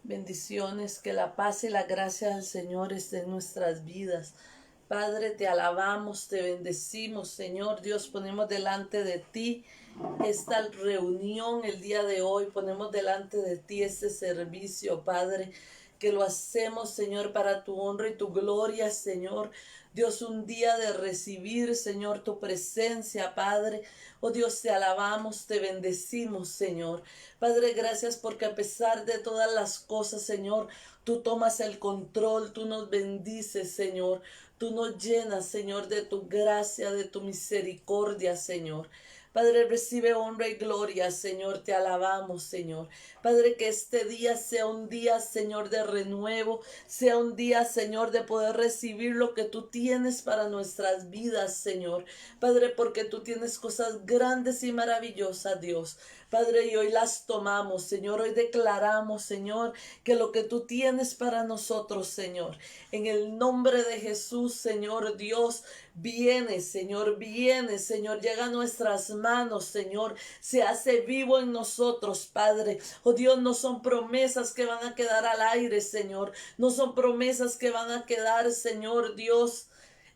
Bendiciones, que la paz y la gracia del Señor esté en nuestras vidas. Padre, te alabamos, te bendecimos, Señor Dios, ponemos delante de ti esta reunión el día de hoy, ponemos delante de ti este servicio, Padre, que lo hacemos, Señor, para tu honra y tu gloria, Señor. Dios, un día de recibir, Señor, tu presencia, Padre. Oh Dios, te alabamos, te bendecimos, Señor. Padre, gracias porque a pesar de todas las cosas, Señor, tú tomas el control, tú nos bendices, Señor. Tú nos llenas, Señor, de tu gracia, de tu misericordia, Señor. Padre, recibe honra y gloria, Señor, te alabamos, Señor. Padre, que este día sea un día, Señor, de renuevo, sea un día, Señor, de poder recibir lo que tú tienes para nuestras vidas, Señor. Padre, porque tú tienes cosas grandes y maravillosas, Dios. Padre, y hoy las tomamos, Señor, hoy declaramos, Señor, que lo que tú tienes para nosotros, Señor, en el nombre de Jesús, Señor Dios, viene, Señor, llega a nuestras manos, Señor, se hace vivo en nosotros, Padre. Oh Dios, no son promesas que van a quedar al aire, Señor, no son promesas que van a quedar, Señor Dios,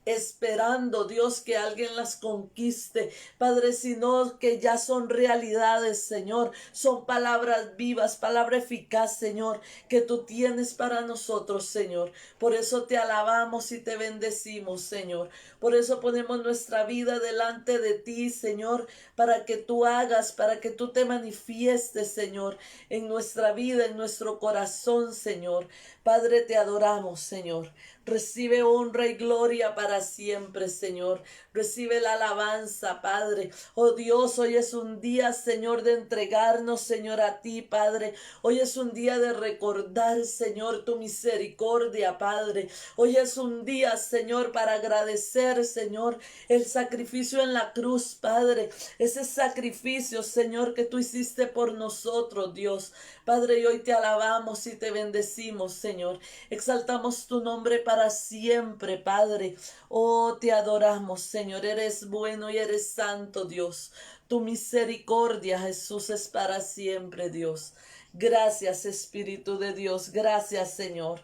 esperando, Dios, que alguien las conquiste, Padre, sino que ya son realidades, Señor, son palabras vivas, palabra eficaz, Señor, que tú tienes para nosotros, Señor. Por eso te alabamos y te bendecimos, Señor. Por eso ponemos nuestra vida delante de ti, Señor, para que tú hagas, para que tú te manifiestes, Señor, en nuestra vida, en nuestro corazón, Señor. Padre, te adoramos, Señor. Recibe honra y gloria para siempre, Señor. Recibe la alabanza, Padre. Oh Dios, hoy es un día, Señor, de entregarnos, Señor, a ti, Padre. Hoy es un día de recordar, Señor, tu misericordia, Padre. Hoy es un día, Señor, para agradecer, Señor, el sacrificio en la cruz, Padre. Ese sacrificio, Señor, que tú hiciste por nosotros, Dios. Padre, y hoy te alabamos y te bendecimos, Señor. Exaltamos tu nombre para siempre, Padre. Oh, te adoramos, Señor. Eres bueno y eres santo, Dios. Tu misericordia, Jesús, es para siempre, Dios. Gracias, Espíritu de Dios. Gracias, Señor.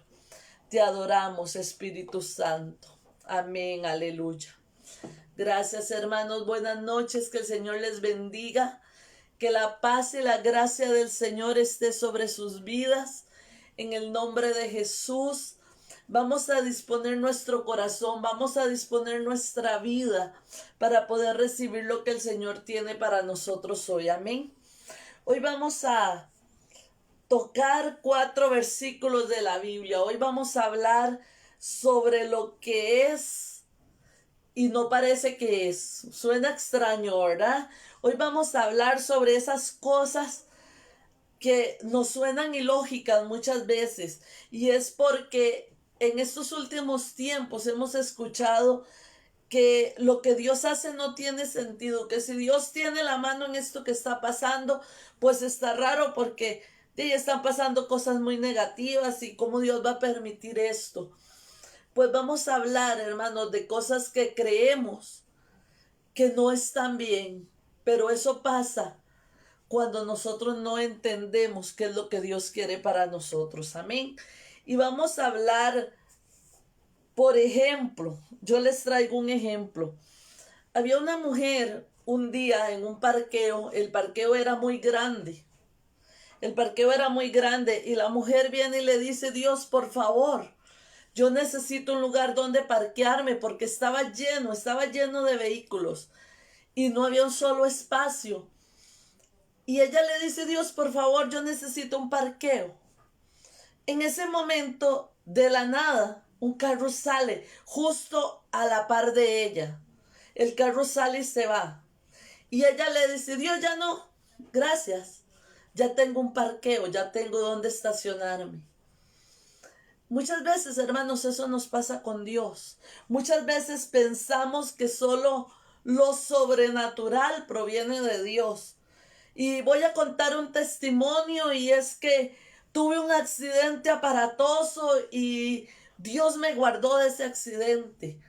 Te adoramos, Espíritu Santo. Amén, aleluya. Gracias, hermanos. Buenas noches. Que el Señor les bendiga. Que la paz y la gracia del Señor esté sobre sus vidas. En el nombre de Jesús, vamos a disponer nuestro corazón, vamos a disponer nuestra vida para poder recibir lo que el Señor tiene para nosotros hoy. Amén. Hoy vamos a tocar 4 versículos de la Biblia. Hoy vamos a hablar sobre lo que es y no parece que es. Suena extraño, ¿verdad? Hoy vamos a hablar sobre esas cosas que nos suenan ilógicas muchas veces, y es porque en estos últimos tiempos hemos escuchado que lo que Dios hace no tiene sentido, que si Dios tiene la mano en esto que está pasando, pues está raro porque están pasando cosas muy negativas y cómo Dios va a permitir esto. Pues vamos a hablar, hermanos, de cosas que creemos que no están bien, pero eso pasa cuando nosotros no entendemos qué es lo que Dios quiere para nosotros. Amén. Y vamos a hablar, por ejemplo, yo les traigo un ejemplo. Había una mujer un día en un parqueo, el parqueo era muy grande. El parqueo era muy grande y la mujer viene y le dice: Dios, por favor, yo necesito un lugar donde parquearme porque estaba lleno de vehículos y no había un solo espacio. Y ella le dice: Dios, por favor, yo necesito un parqueo. En ese momento, de la nada, un carro sale justo a la par de ella. El carro sale y se va. Y ella le dice: Dios, ya no, gracias. Ya tengo un parqueo, ya tengo donde estacionarme. Muchas veces, hermanos, eso nos pasa con Dios. Muchas veces pensamos que solo lo sobrenatural proviene de Dios. Y voy a contar un testimonio, y es que tuve un accidente aparatoso y Dios me guardó de ese accidente.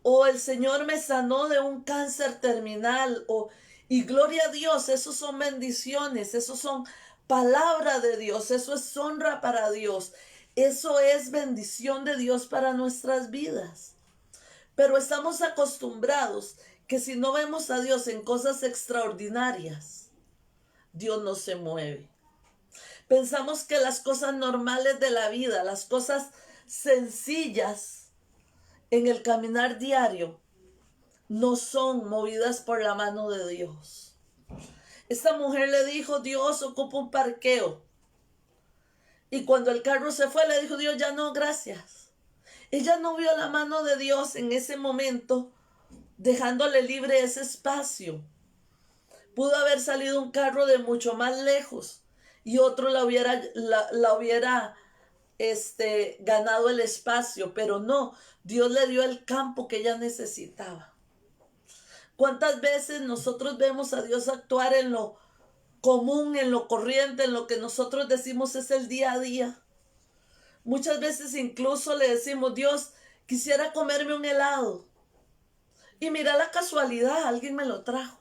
O el Señor me sanó de un cáncer terminal. Y gloria a Dios, esos son bendiciones, esos son palabra de Dios, eso es honra para Dios, eso es bendición de Dios para nuestras vidas. Pero estamos acostumbrados que si no vemos a Dios en cosas extraordinarias, Dios no se mueve. Pensamos que las cosas normales de la vida, las cosas sencillas en el caminar diario, no son movidas por la mano de Dios. Esta mujer le dijo, Dios ocupa un parqueo. Y cuando el carro se fue, le dijo Dios, ya no, gracias. Ella no vio la mano de Dios en ese momento, dejándole libre ese espacio. Pudo haber salido un carro de mucho más lejos y otro la hubiera ganado el espacio, pero no, Dios le dio el campo que ella necesitaba. ¿Cuántas veces nosotros vemos a Dios actuar en lo común, en lo corriente, en lo que nosotros decimos es el día a día? Muchas veces incluso le decimos, Dios, quisiera comerme un helado. Y mira la casualidad, alguien me lo trajo.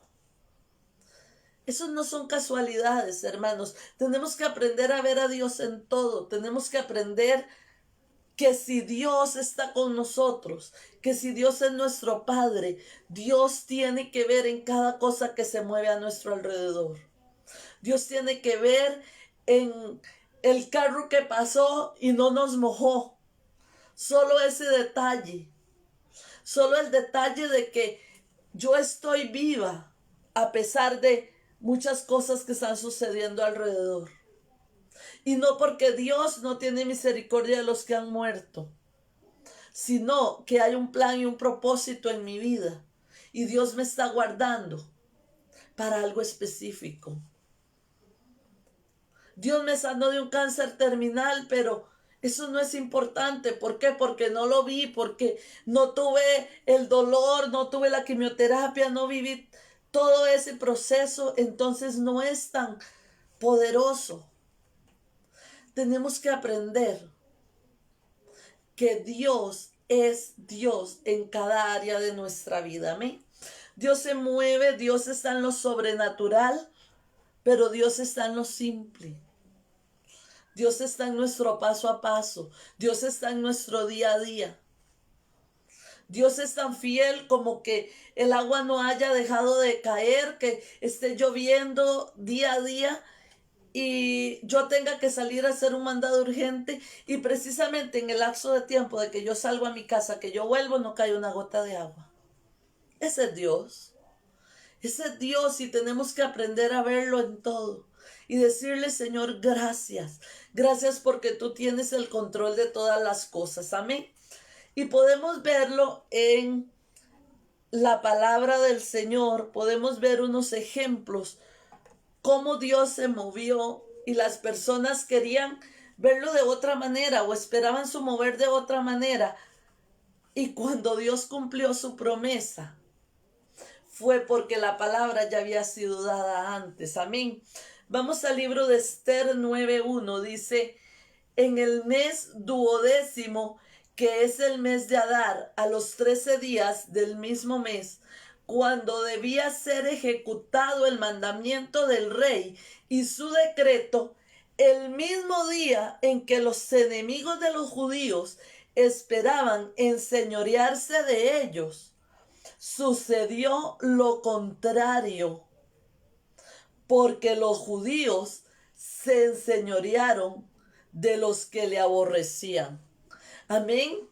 Esos no son casualidades, hermanos. Tenemos que aprender a ver a Dios en todo. Tenemos que aprender que si Dios está con nosotros, que si Dios es nuestro Padre, Dios tiene que ver en cada cosa que se mueve a nuestro alrededor. Dios tiene que ver en el carro que pasó y no nos mojó. Solo ese detalle. Solo el detalle de que yo estoy viva a pesar de muchas cosas que están sucediendo alrededor. Y no porque Dios no tiene misericordia de los que han muerto, sino que hay un plan y un propósito en mi vida. Y Dios me está guardando para algo específico. Dios me sanó de un cáncer terminal, pero eso no es importante. ¿Por qué? Porque no lo vi, porque no tuve el dolor, no tuve la quimioterapia, no viví todo ese proceso, entonces no es tan poderoso. Tenemos que aprender que Dios es Dios en cada área de nuestra vida. Amén. Dios se mueve, Dios está en lo sobrenatural, pero Dios está en lo simple. Dios está en nuestro paso a paso. Dios está en nuestro día a día. Dios es tan fiel como que el agua no haya dejado de caer, que esté lloviendo día a día y yo tenga que salir a hacer un mandado urgente y precisamente en el lapso de tiempo de que yo salgo a mi casa, que yo vuelvo, no cae una gota de agua. Ese es Dios. Ese es Dios y tenemos que aprender a verlo en todo. Y decirle, Señor, gracias. Gracias porque tú tienes el control de todas las cosas. Amén. Y podemos verlo en la palabra del Señor. Podemos ver unos ejemplos. Cómo Dios se movió y las personas querían verlo de otra manera o esperaban su mover de otra manera. Y cuando Dios cumplió su promesa, fue porque la palabra ya había sido dada antes. Amén. Vamos al libro de Esther 9:1. Dice, en el mes duodécimo, que es el mes de Adar, a los 13 días del mismo mes, cuando debía ser ejecutado el mandamiento del rey y su decreto, el mismo día en que los enemigos de los judíos esperaban enseñorearse de ellos, sucedió lo contrario, porque los judíos se enseñorearon de los que le aborrecían. Amén.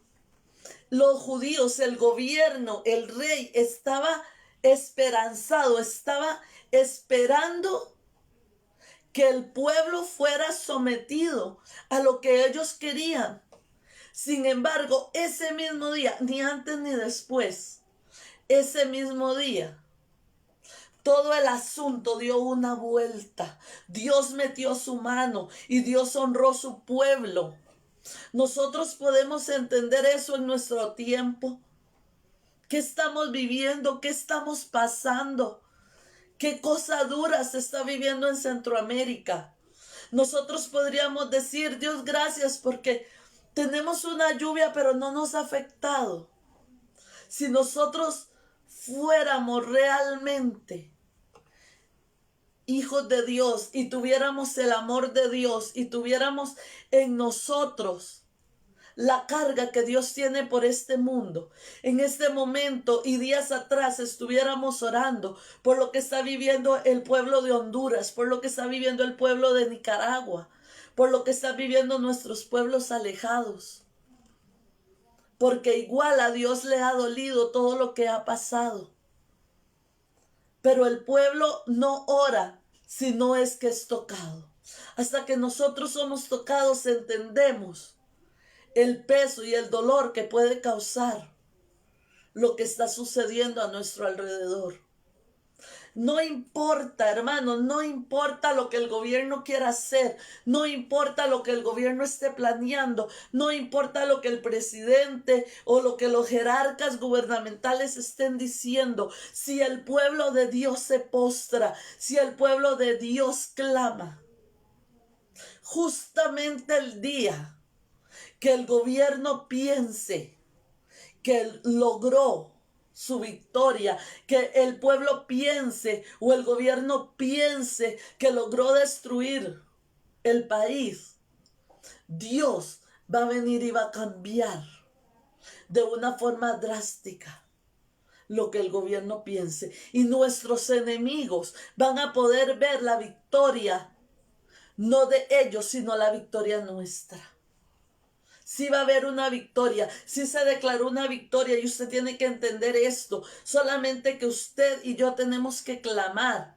Los judíos, el gobierno, el rey estaba esperanzado, estaba esperando que el pueblo fuera sometido a lo que ellos querían. Sin embargo, ese mismo día, ni antes ni después, ese mismo día, todo el asunto dio una vuelta. Dios metió su mano y Dios honró su pueblo. Nosotros podemos entender eso en nuestro tiempo. ¿Qué estamos viviendo? ¿Qué estamos pasando? ¿Qué cosa dura se está viviendo en Centroamérica? Nosotros podríamos decir, Dios, gracias porque tenemos una lluvia, pero no nos ha afectado. Si nosotros fuéramos realmente hijos de Dios y tuviéramos el amor de Dios y tuviéramos en nosotros la carga que Dios tiene por este mundo, en este momento y días atrás estuviéramos orando por lo que está viviendo el pueblo de Honduras, por lo que está viviendo el pueblo de Nicaragua, por lo que están viviendo nuestros pueblos alejados, porque igual a Dios le ha dolido todo lo que ha pasado. Pero el pueblo no ora si no es que es tocado. Hasta que nosotros somos tocados entendemos el peso y el dolor que puede causar lo que está sucediendo a nuestro alrededor. No importa, hermanos, no importa lo que el gobierno quiera hacer, no importa lo que el gobierno esté planeando, no importa lo que el presidente o lo que los jerarcas gubernamentales estén diciendo. Si el pueblo de Dios se postra, si el pueblo de Dios clama, justamente el día que el gobierno piense que logró su victoria, que el pueblo piense o el gobierno piense que logró destruir el país, Dios va a venir y va a cambiar de una forma drástica lo que el gobierno piense. Y nuestros enemigos van a poder ver la victoria, no de ellos, sino la victoria nuestra. Sí va a haber una victoria, sí se declaró una victoria y usted tiene que entender esto. Solamente que usted y yo tenemos que clamar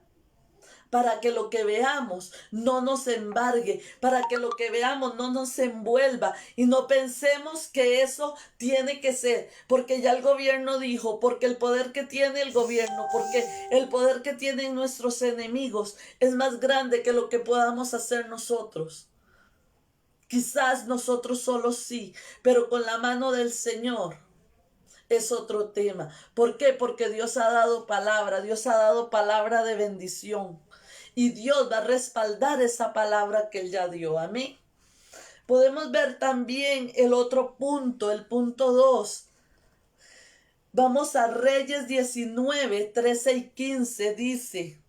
para que lo que veamos no nos embargue, para que lo que veamos no nos envuelva y no pensemos que eso tiene que ser, porque ya el gobierno dijo, porque el poder que tiene el gobierno, porque el poder que tienen nuestros enemigos es más grande que lo que podamos hacer nosotros. Quizás nosotros solos sí, pero con la mano del Señor es otro tema. ¿Por qué? Porque Dios ha dado palabra de bendición. Y Dios va a respaldar esa palabra que Él ya dio. Amén. Podemos ver también el otro punto, el punto 2. Vamos a Reyes 19, 13 y 15. Dice: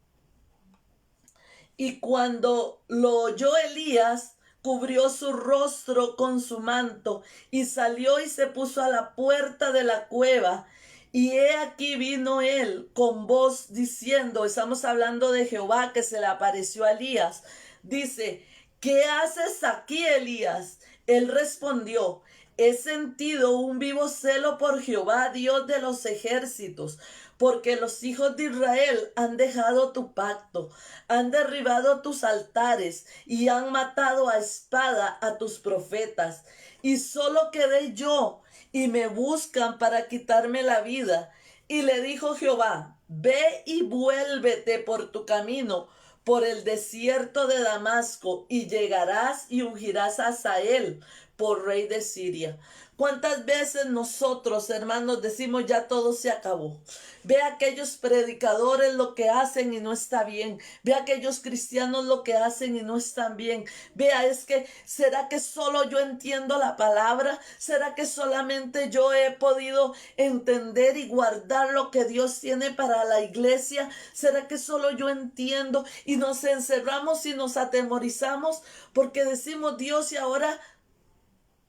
y cuando lo oyó Elías, cubrió su rostro con su manto y salió y se puso a la puerta de la cueva. Y he aquí vino él con voz diciendo, estamos hablando de Jehová que se le apareció a Elías. Dice: ¿qué haces aquí, Elías? Él respondió: he sentido un vivo celo por Jehová, Dios de los ejércitos, porque los hijos de Israel han dejado tu pacto, han derribado tus altares y han matado a espada a tus profetas. Y solo quedé yo y me buscan para quitarme la vida. Y le dijo Jehová: ve y vuélvete por tu camino, por el desierto de Damasco, y llegarás y ungirás a Hazael por rey de Siria. ¿Cuántas veces nosotros, hermanos, decimos ya todo se acabó? Ve a aquellos predicadores lo que hacen y no está bien. Ve a aquellos cristianos lo que hacen y no están bien. Vea, es que, ¿será que solo yo entiendo la palabra? ¿Será que solamente yo he podido entender y guardar lo que Dios tiene para la iglesia? ¿Será que solo yo entiendo? Y nos encerramos y nos atemorizamos porque decimos: Dios, y ahora,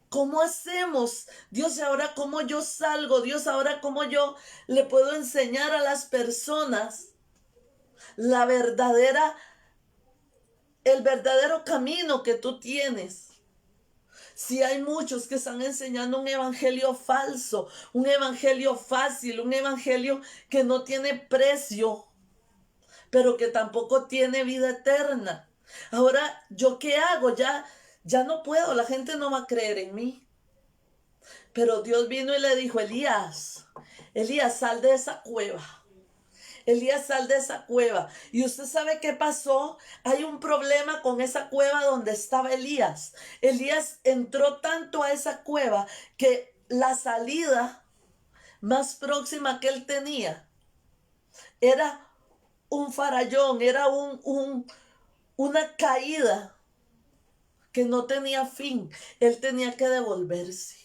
¿cómo hacemos? Dios, ¿y ahora cómo yo salgo? Dios, ¿ahora cómo yo le puedo enseñar a las personas el verdadero camino que tú tienes? Si hay muchos que están enseñando un evangelio falso, un evangelio fácil, un evangelio que no tiene precio, pero que tampoco tiene vida eterna. Ahora, ¿yo qué hago? Ya no puedo, la gente no va a creer en mí. Pero Dios vino y le dijo: Elías, Elías, sal de esa cueva. Elías, sal de esa cueva. Y usted sabe qué pasó. Hay un problema con esa cueva donde estaba Elías. Elías entró tanto a esa cueva que la salida más próxima que él tenía era un farallón, era una caída que no tenía fin. Él tenía que devolverse.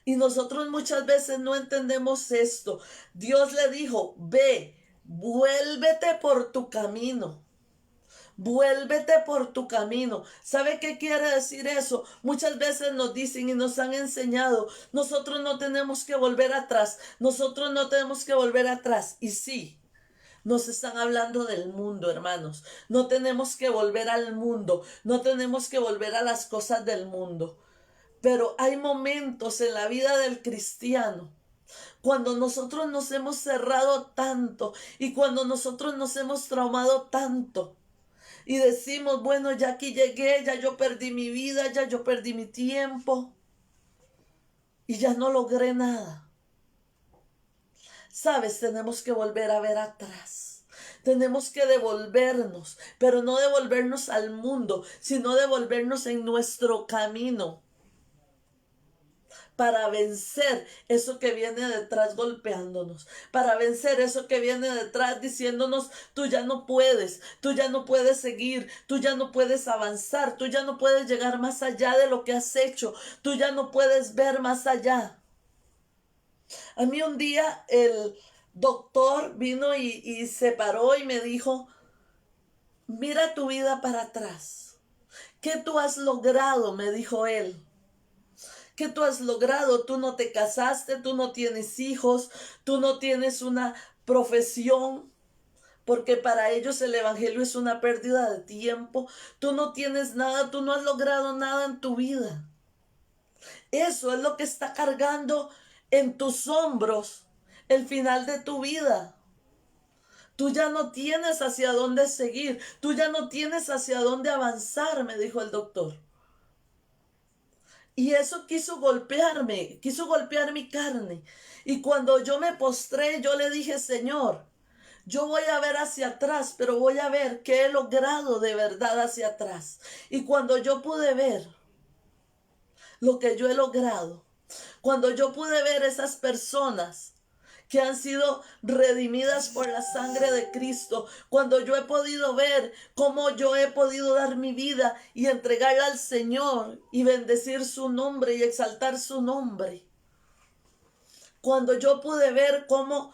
Y nosotros muchas veces no entendemos esto. Dios le dijo: ve, Vuélvete por tu camino. Vuélvete por tu camino. ¿Sabe qué quiere decir eso? Muchas veces nos dicen y nos han enseñado, nosotros no tenemos que volver atrás, nosotros no tenemos que volver atrás. Y sí, nos están hablando del mundo, hermanos. No tenemos que volver al mundo, no tenemos que volver a las cosas del mundo. Pero hay momentos en la vida del cristiano cuando nosotros nos hemos cerrado tanto y cuando nosotros nos hemos traumado tanto y decimos, bueno, ya aquí llegué, ya yo perdí mi vida, ya yo perdí mi tiempo y ya no logré nada. Sabes, tenemos que volver a ver atrás. Tenemos que devolvernos, pero no devolvernos al mundo, sino devolvernos en nuestro camino para vencer eso que viene detrás golpeándonos, para vencer eso que viene detrás diciéndonos, tú ya no puedes seguir, tú ya no puedes avanzar, tú ya no puedes llegar más allá de lo que has hecho, tú ya no puedes ver más allá. A mí un día el doctor vino y se paró y me dijo, mira tu vida para atrás. ¿Qué tú has logrado? Me dijo él. ¿Qué tú has logrado? Tú no te casaste, tú no tienes hijos, tú no tienes una profesión, porque para ellos el evangelio es una pérdida de tiempo. Tú no tienes nada, tú no has logrado nada en tu vida. Eso es lo que está cargando en tus hombros el final de tu vida. Tú ya no tienes hacia dónde seguir, tú ya no tienes hacia dónde avanzar, me dijo el doctor. Y eso quiso golpearme, quiso golpear mi carne. Y cuando yo me postré, yo le dije, Señor, yo voy a ver hacia atrás, pero voy a ver qué he logrado de verdad hacia atrás. Y cuando yo pude ver lo que yo he logrado, cuando yo pude ver esas personas que han sido redimidas por la sangre de Cristo, cuando yo he podido ver cómo yo he podido dar mi vida y entregarla al Señor y bendecir su nombre y exaltar su nombre, cuando yo pude ver cómo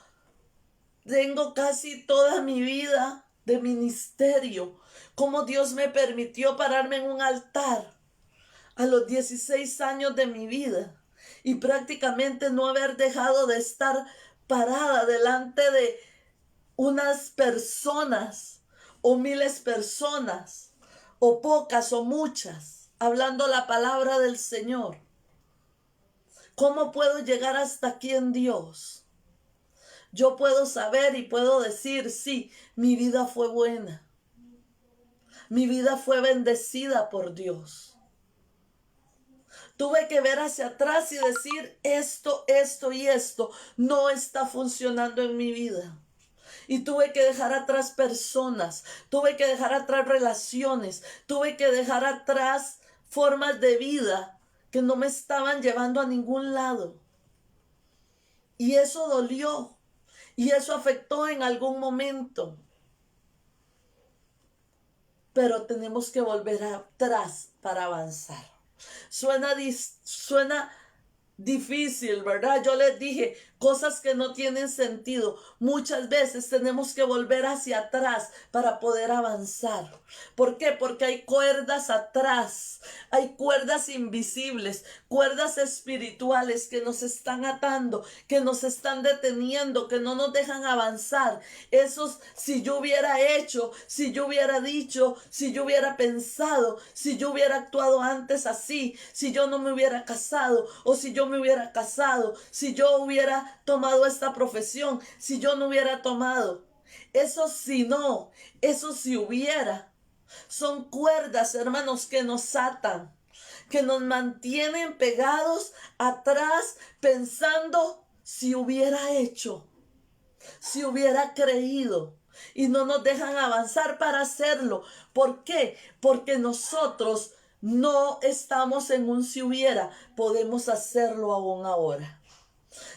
tengo casi toda mi vida de ministerio, cómo Dios me permitió pararme en un altar a los 16 años de mi vida y prácticamente no haber dejado de estar parada delante de unas personas o miles personas o pocas o muchas hablando la palabra del Señor. ¿Cómo puedo llegar hasta aquí en Dios? Yo puedo saber y puedo decir, sí, mi vida fue buena. Mi vida fue bendecida por Dios. Tuve que ver hacia atrás y decir esto y esto no está funcionando en mi vida. Y tuve que dejar atrás personas, tuve que dejar atrás relaciones, tuve que dejar atrás formas de vida que no me estaban llevando a ningún lado. Y eso dolió y eso afectó en algún momento. Pero tenemos que volver atrás para avanzar. Suena difícil, ¿verdad? Yo les dije cosas que no tienen sentido. Muchas veces tenemos que volver hacia atrás para poder avanzar. ¿Por qué? Porque hay cuerdas atrás, hay cuerdas invisibles, cuerdas espirituales que nos están atando, que nos están deteniendo, que no nos dejan avanzar. Esos, si yo hubiera hecho, si yo hubiera dicho, si yo hubiera pensado, si yo hubiera actuado antes así, si yo no me hubiera casado o si yo me hubiera casado, si yo hubiera tomado esta profesión, si yo no hubiera tomado. Eso si no, eso si hubiera. Son cuerdas, hermanos, que nos atan, que nos mantienen pegados atrás pensando si hubiera hecho, si hubiera creído. Y no nos dejan avanzar para hacerlo. ¿Por qué? Porque nosotros no estamos en un si hubiera. Podemos hacerlo aún ahora.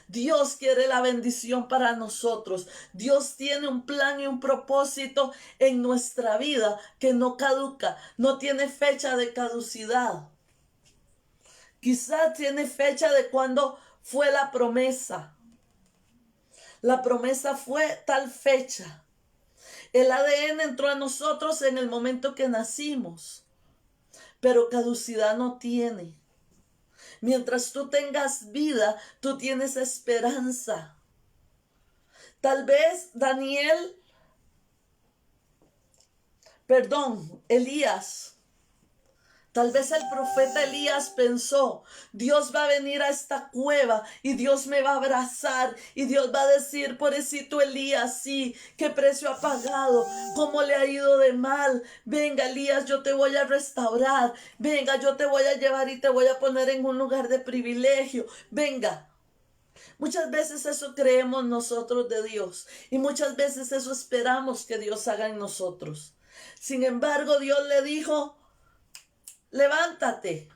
Dios quiere la bendición para nosotros. Dios tiene un plan y un propósito en nuestra vida que no caduca, no tiene fecha de caducidad. Quizás tiene fecha de cuando fue la promesa. La promesa fue tal fecha. El ADN entró a nosotros en el momento que nacimos, pero caducidad no tiene. Mientras tú tengas vida, tú tienes esperanza. Tal vez Elías. Tal vez el profeta Elías pensó, Dios va a venir a esta cueva y Dios me va a abrazar y Dios va a decir, pobrecito Elías, sí, qué precio ha pagado, cómo le ha ido de mal. Venga, Elías, yo te voy a restaurar. Venga, yo te voy a llevar y te voy a poner en un lugar de privilegio. Venga. Muchas veces eso creemos nosotros de Dios y muchas veces eso esperamos que Dios haga en nosotros. Sin embargo, Dios le dijo, levántate,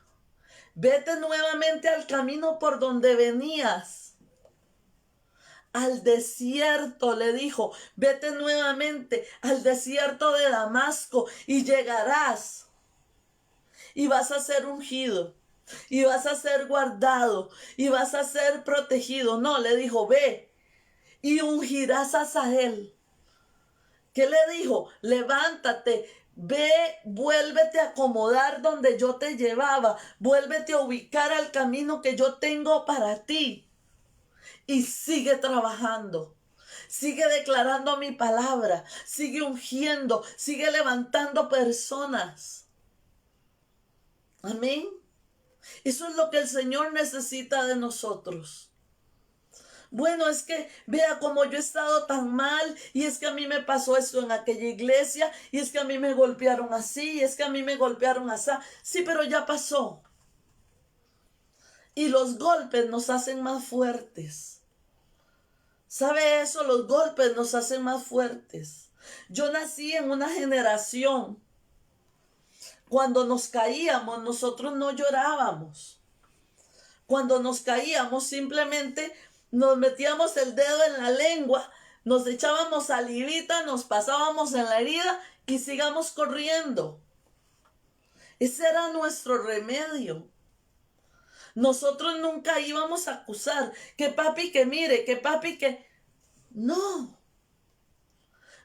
vete nuevamente al camino por donde venías. Al desierto, le dijo, vete nuevamente al desierto de Damasco y llegarás. Y vas a ser ungido, y vas a ser guardado, y vas a ser protegido. No, le dijo, ve y ungirás a Azael. ¿Qué le dijo? Levántate, ve, vuélvete a acomodar donde yo te llevaba, vuélvete a ubicar al camino que yo tengo para ti. Y sigue trabajando, sigue declarando mi palabra, sigue ungiendo, sigue levantando personas. Amén. Eso es lo que el Señor necesita de nosotros. Bueno, es que vea cómo yo he estado tan mal y es que a mí me pasó esto en aquella iglesia y es que a mí me golpearon así y es que a mí me golpearon así. Sí, pero ya pasó. Y los golpes nos hacen más fuertes. ¿Sabe eso? Los golpes nos hacen más fuertes. Yo nací en una generación. Cuando nos caíamos, nosotros no llorábamos. Cuando nos caíamos, simplemente nos metíamos el dedo en la lengua, nos echábamos salivita, nos pasábamos en la herida y sigamos corriendo. Ese era nuestro remedio. Nosotros nunca íbamos a acusar que papi que mire, que papi que... No.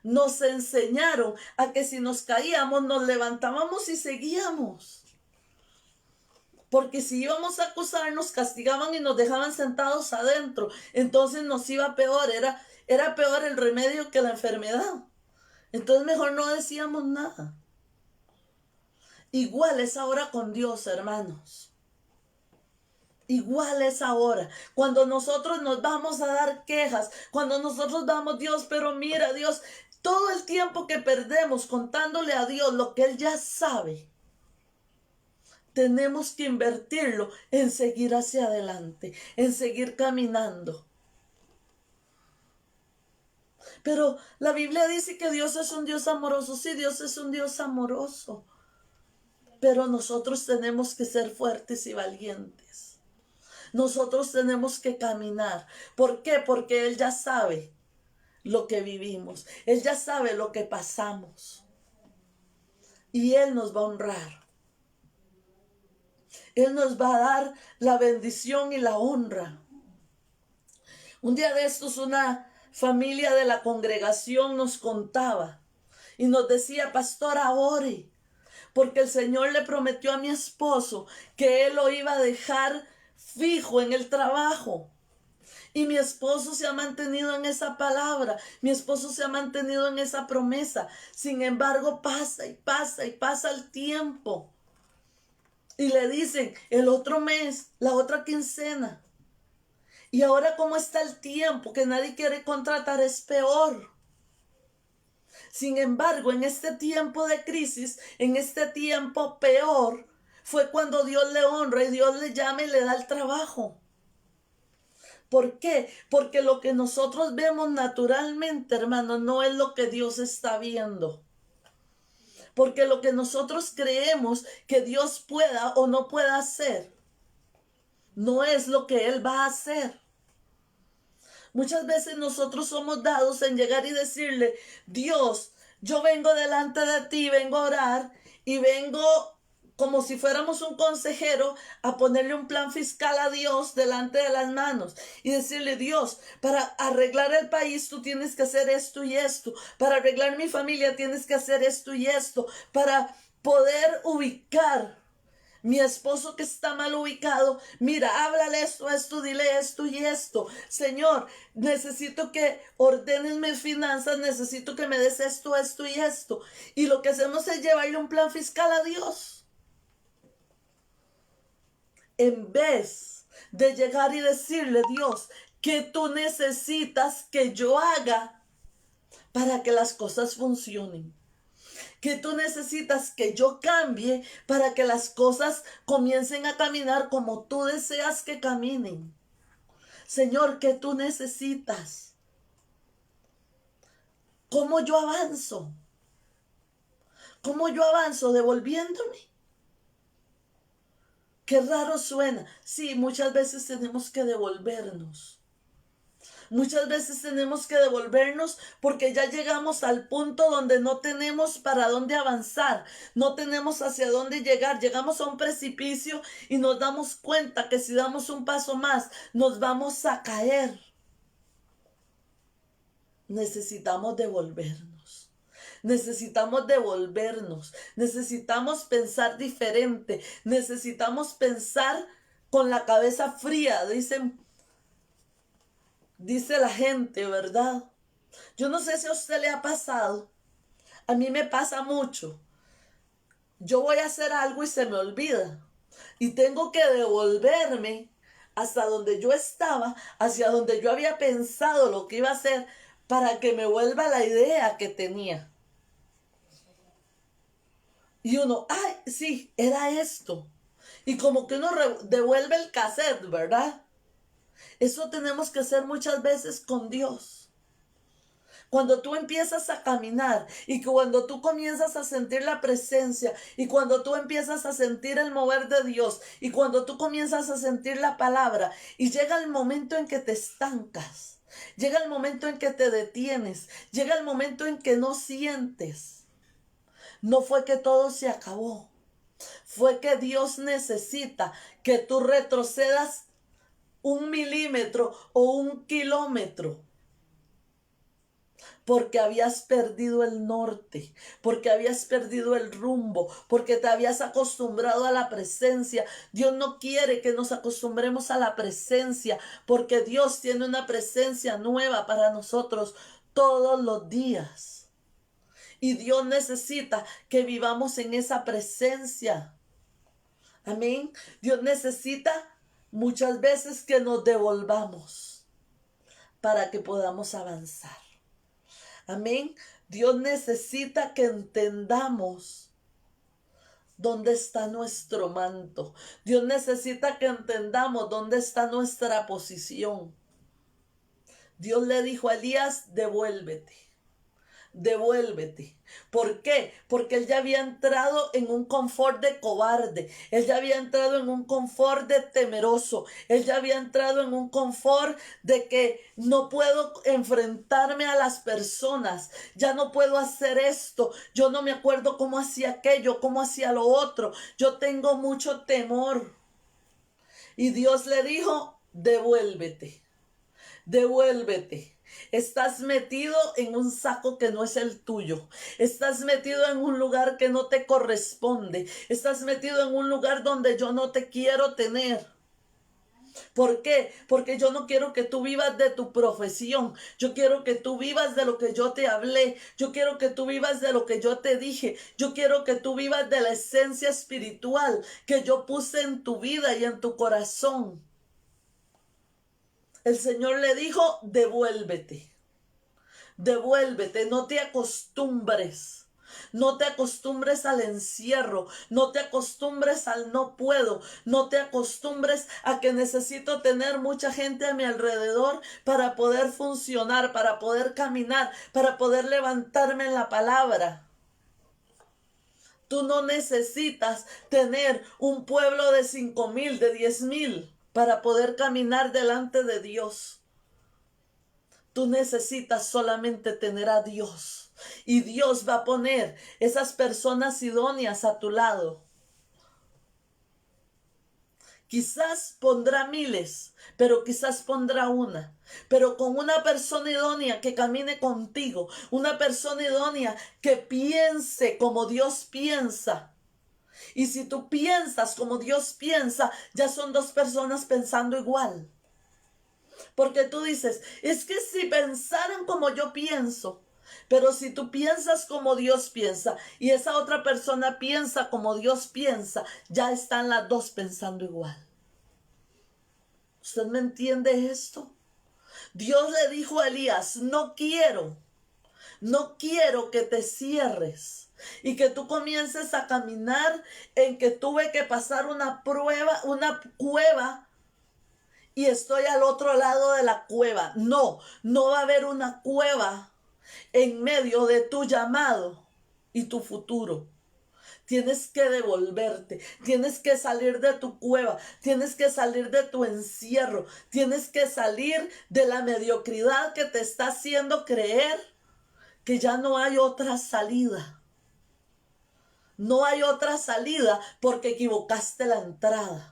Nos enseñaron a que si nos caíamos, nos levantábamos y seguíamos. Porque si íbamos a acusar, nos castigaban y nos dejaban sentados adentro. Entonces nos iba peor. Era peor el remedio que la enfermedad. Entonces mejor no decíamos nada. Igual es ahora con Dios, hermanos. Igual es ahora. Cuando nosotros nos vamos a dar quejas, cuando nosotros vamos, Dios, pero mira, Dios, todo el tiempo que perdemos contándole a Dios lo que Él ya sabe, tenemos que invertirlo en seguir hacia adelante, en seguir caminando. Pero la Biblia dice que Dios es un Dios amoroso. Sí, Dios es un Dios amoroso. Pero nosotros tenemos que ser fuertes y valientes. Nosotros tenemos que caminar. ¿Por qué? Porque Él ya sabe lo que vivimos. Él ya sabe lo que pasamos. Y Él nos va a honrar. Él nos va a dar la bendición y la honra. Un día de estos una familia de la congregación nos contaba y nos decía, pastora, ore, porque el Señor le prometió a mi esposo que Él lo iba a dejar fijo en el trabajo. Y mi esposo se ha mantenido en esa palabra, mi esposo se ha mantenido en esa promesa. Sin embargo, pasa y pasa y pasa el tiempo. Y le dicen, el otro mes, la otra quincena. Y ahora como está el tiempo, que nadie quiere contratar, es peor. Sin embargo, en este tiempo de crisis, en este tiempo peor, fue cuando Dios le honra y Dios le llama y le da el trabajo. ¿Por qué? Porque lo que nosotros vemos naturalmente, hermanos, no es lo que Dios está viendo. Porque lo que nosotros creemos que Dios pueda o no pueda hacer, no es lo que Él va a hacer. Muchas veces nosotros somos dados en llegar y decirle, Dios, yo vengo delante de ti, vengo a orar y vengo como si fuéramos un consejero, a ponerle un plan fiscal a Dios delante de las manos y decirle: Dios, para arreglar el país tú tienes que hacer esto y esto, para arreglar mi familia tienes que hacer esto y esto, para poder ubicar mi esposo que está mal ubicado, mira, háblale esto, dile esto y esto. Señor, necesito que ordenes mis finanzas, necesito que me des esto y esto. Y lo que hacemos es llevarle un plan fiscal a Dios. En vez de llegar y decirle: Dios, ¿qué tú necesitas que yo haga para que las cosas funcionen? ¿Qué tú necesitas que yo cambie para que las cosas comiencen a caminar como tú deseas que caminen? Señor, ¿qué tú necesitas? ¿Cómo yo avanzo? ¿Cómo yo avanzo? ¿Devolviéndome? Qué raro suena. Sí, muchas veces tenemos que devolvernos. Muchas veces tenemos que devolvernos porque ya llegamos al punto donde no tenemos para dónde avanzar, no tenemos hacia dónde llegar. Llegamos a un precipicio y nos damos cuenta que si damos un paso más, nos vamos a caer. Necesitamos devolvernos. Necesitamos devolvernos. Necesitamos pensar diferente. Necesitamos pensar con la cabeza fría. Dice la gente, ¿verdad? Yo no sé si a usted le ha pasado. A mí me pasa mucho. Yo voy a hacer algo y se me olvida. Y tengo que devolverme hasta donde yo estaba, hacia donde yo había pensado lo que iba a hacer, para que me vuelva la idea que tenía. Y uno, ay, sí, era esto. Y como que uno devuelve el cassette, ¿verdad? Eso tenemos que hacer muchas veces con Dios. Cuando tú empiezas a caminar y cuando tú comienzas a sentir la presencia y cuando tú empiezas a sentir el mover de Dios y cuando tú comienzas a sentir la palabra y llega el momento en que te estancas, llega el momento en que te detienes, llega el momento en que no sientes. No fue que todo se acabó, fue que Dios necesita que tú retrocedas 1 milímetro o 1 kilómetro. Porque habías perdido el norte, porque habías perdido el rumbo, porque te habías acostumbrado a la presencia. Dios no quiere que nos acostumbremos a la presencia, porque Dios tiene una presencia nueva para nosotros todos los días. Y Dios necesita que vivamos en esa presencia. Amén. Dios necesita muchas veces que nos devolvamos para que podamos avanzar. Amén. Dios necesita que entendamos dónde está nuestro manto. Dios necesita que entendamos dónde está nuestra posición. Dios le dijo a Elías: devuélvete. Devuélvete. ¿Por qué? Porque él ya había entrado en un confort de cobarde. Él ya había entrado en un confort de temeroso. Él ya había entrado en un confort de que no puedo enfrentarme a las personas. Ya no puedo hacer esto. Yo no me acuerdo cómo hacía aquello, cómo hacía lo otro. Yo tengo mucho temor. Y Dios le dijo: devuélvete. Devuélvete. Estás metido en un saco que no es el tuyo. Estás metido en un lugar que no te corresponde. Estás metido en un lugar donde yo no te quiero tener. ¿Por qué? Porque yo no quiero que tú vivas de tu profesión. Yo quiero que tú vivas de lo que yo te hablé. Yo quiero que tú vivas de lo que yo te dije. Yo quiero que tú vivas de la esencia espiritual que yo puse en tu vida y en tu corazón. El Señor le dijo: devuélvete. Devuélvete, no te acostumbres. No te acostumbres al encierro, no te acostumbres al no puedo, no te acostumbres a que necesito tener mucha gente a mi alrededor para poder funcionar, para poder caminar, para poder levantarme en la palabra. Tú no necesitas tener un pueblo de 5,000, de 10,000 para poder caminar delante de Dios. Tú necesitas solamente tener a Dios. Y Dios va a poner esas personas idóneas a tu lado. Quizás pondrá miles, pero quizás pondrá una. Pero con una persona idónea que camine contigo, una persona idónea que piense como Dios piensa. Y si tú piensas como Dios piensa, ya son dos personas pensando igual. Porque tú dices, es que si pensaran como yo pienso, pero si tú piensas como Dios piensa y esa otra persona piensa como Dios piensa, ya están las dos pensando igual. ¿Usted me entiende esto? Dios le dijo a Elías, no quiero que te cierres y que tú comiences a caminar en que tuve que pasar una prueba, una cueva y estoy al otro lado de la cueva. No, no va a haber una cueva en medio de tu llamado y tu futuro. Tienes que devolverte, tienes que salir de tu cueva, tienes que salir de tu encierro, tienes que salir de la mediocridad que te está haciendo creer que ya no hay otra salida. No hay otra salida porque equivocaste la entrada.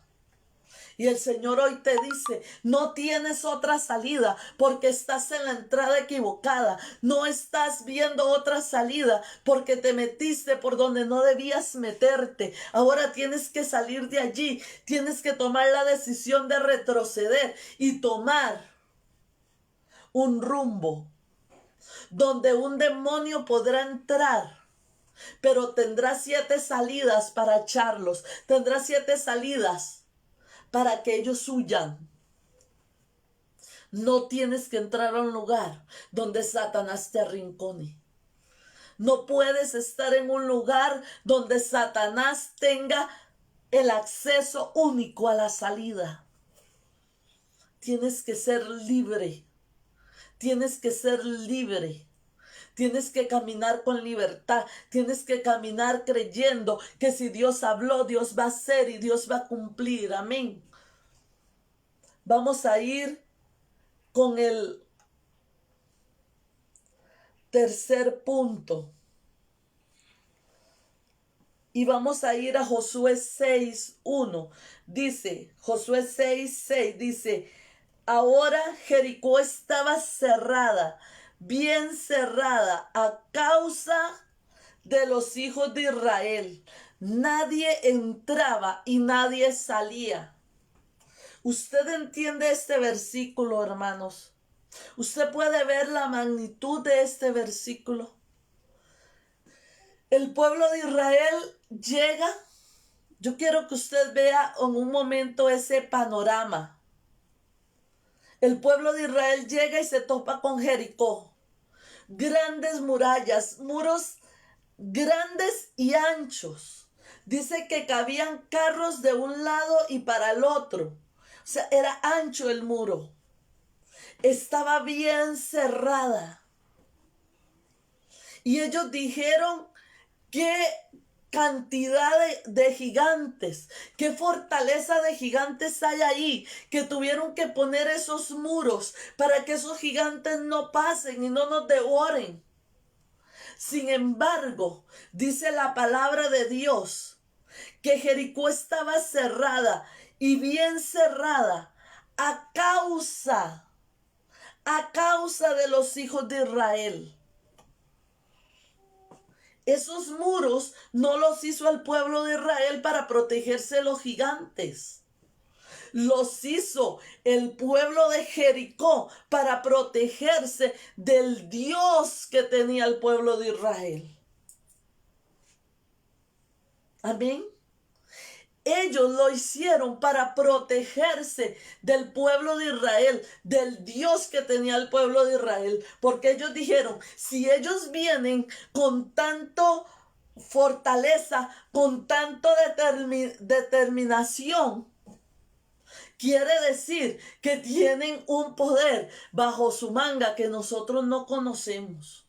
Y el Señor hoy te dice, no tienes otra salida porque estás en la entrada equivocada. No estás viendo otra salida porque te metiste por donde no debías meterte. Ahora tienes que salir de allí. Tienes que tomar la decisión de retroceder y tomar un rumbo donde un demonio podrá entrar. Pero tendrá 7 salidas para echarlos. Tendrá 7 salidas para que ellos huyan. No tienes que entrar a un lugar donde Satanás te arrincone. No puedes estar en un lugar donde Satanás tenga el acceso único a la salida. Tienes que ser libre. Tienes que ser libre. Tienes que caminar con libertad. Tienes que caminar creyendo que si Dios habló, Dios va a hacer y Dios va a cumplir. Amén. Vamos a ir con el tercer punto. Y vamos a ir a Josué 6:1. Dice, Josué 6:6 dice, ahora Jericó estaba cerrada, bien cerrada, a causa de los hijos de Israel. Nadie entraba y nadie salía. ¿Usted entiende este versículo, hermanos? ¿Usted puede ver la magnitud de este versículo? El pueblo de Israel llega. Yo quiero que usted vea en un momento ese panorama. El pueblo de Israel llega y se topa con Jericó. Grandes murallas, muros grandes y anchos. Dice que cabían carros de un lado y para el otro. O sea, era ancho el muro. Estaba bien cerrada. Y ellos dijeron, qué cantidad de gigantes, qué fortaleza de gigantes hay ahí, que tuvieron que poner esos muros para que esos gigantes no pasen y no nos devoren. Sin embargo, dice la palabra de Dios, que Jericó estaba cerrada y bien cerrada a causa de los hijos de Israel. Esos muros no los hizo el pueblo de Israel para protegerse de los gigantes. Los hizo el pueblo de Jericó para protegerse del Dios que tenía el pueblo de Israel. Amén. Ellos lo hicieron para protegerse del pueblo de Israel, del Dios que tenía el pueblo de Israel. Porque ellos dijeron, si ellos vienen con tanto fortaleza, con tanto determinación, quiere decir que tienen un poder bajo su manga que nosotros no conocemos.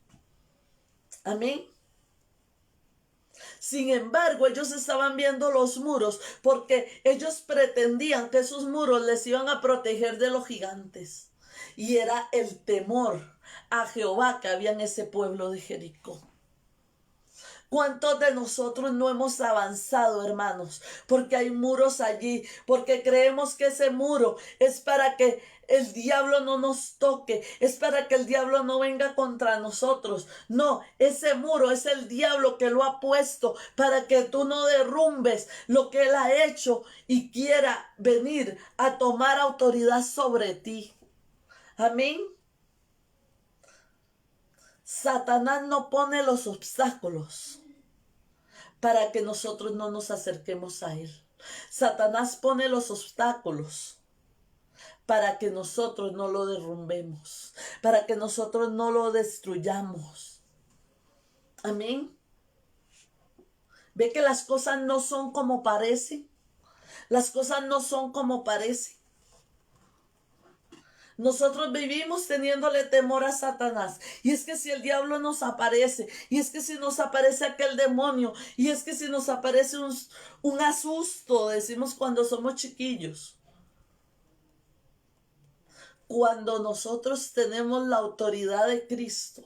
Amén. Sin embargo, ellos estaban viendo los muros porque ellos pretendían que esos muros les iban a proteger de los gigantes. Y era el temor a Jehová que había en ese pueblo de Jericó. ¿Cuántos de nosotros no hemos avanzado, hermanos? Porque hay muros allí, porque creemos que ese muro es para que el diablo no nos toque, es para que el diablo no venga contra nosotros. No, ese muro es el diablo que lo ha puesto para que tú no derrumbes lo que él ha hecho y quiera venir a tomar autoridad sobre ti. Amén. Satanás no pone los obstáculos para que nosotros no nos acerquemos a él. Satanás pone los obstáculos para que nosotros no lo derrumbemos, para que nosotros no lo destruyamos. Amén. Ve que las cosas no son como parecen. Las cosas no son como parecen. Nosotros vivimos teniéndole temor a Satanás. Y es que si el diablo nos aparece, y es que si nos aparece aquel demonio, y es que si nos aparece un asusto, decimos cuando somos chiquillos. Cuando nosotros tenemos la autoridad de Cristo,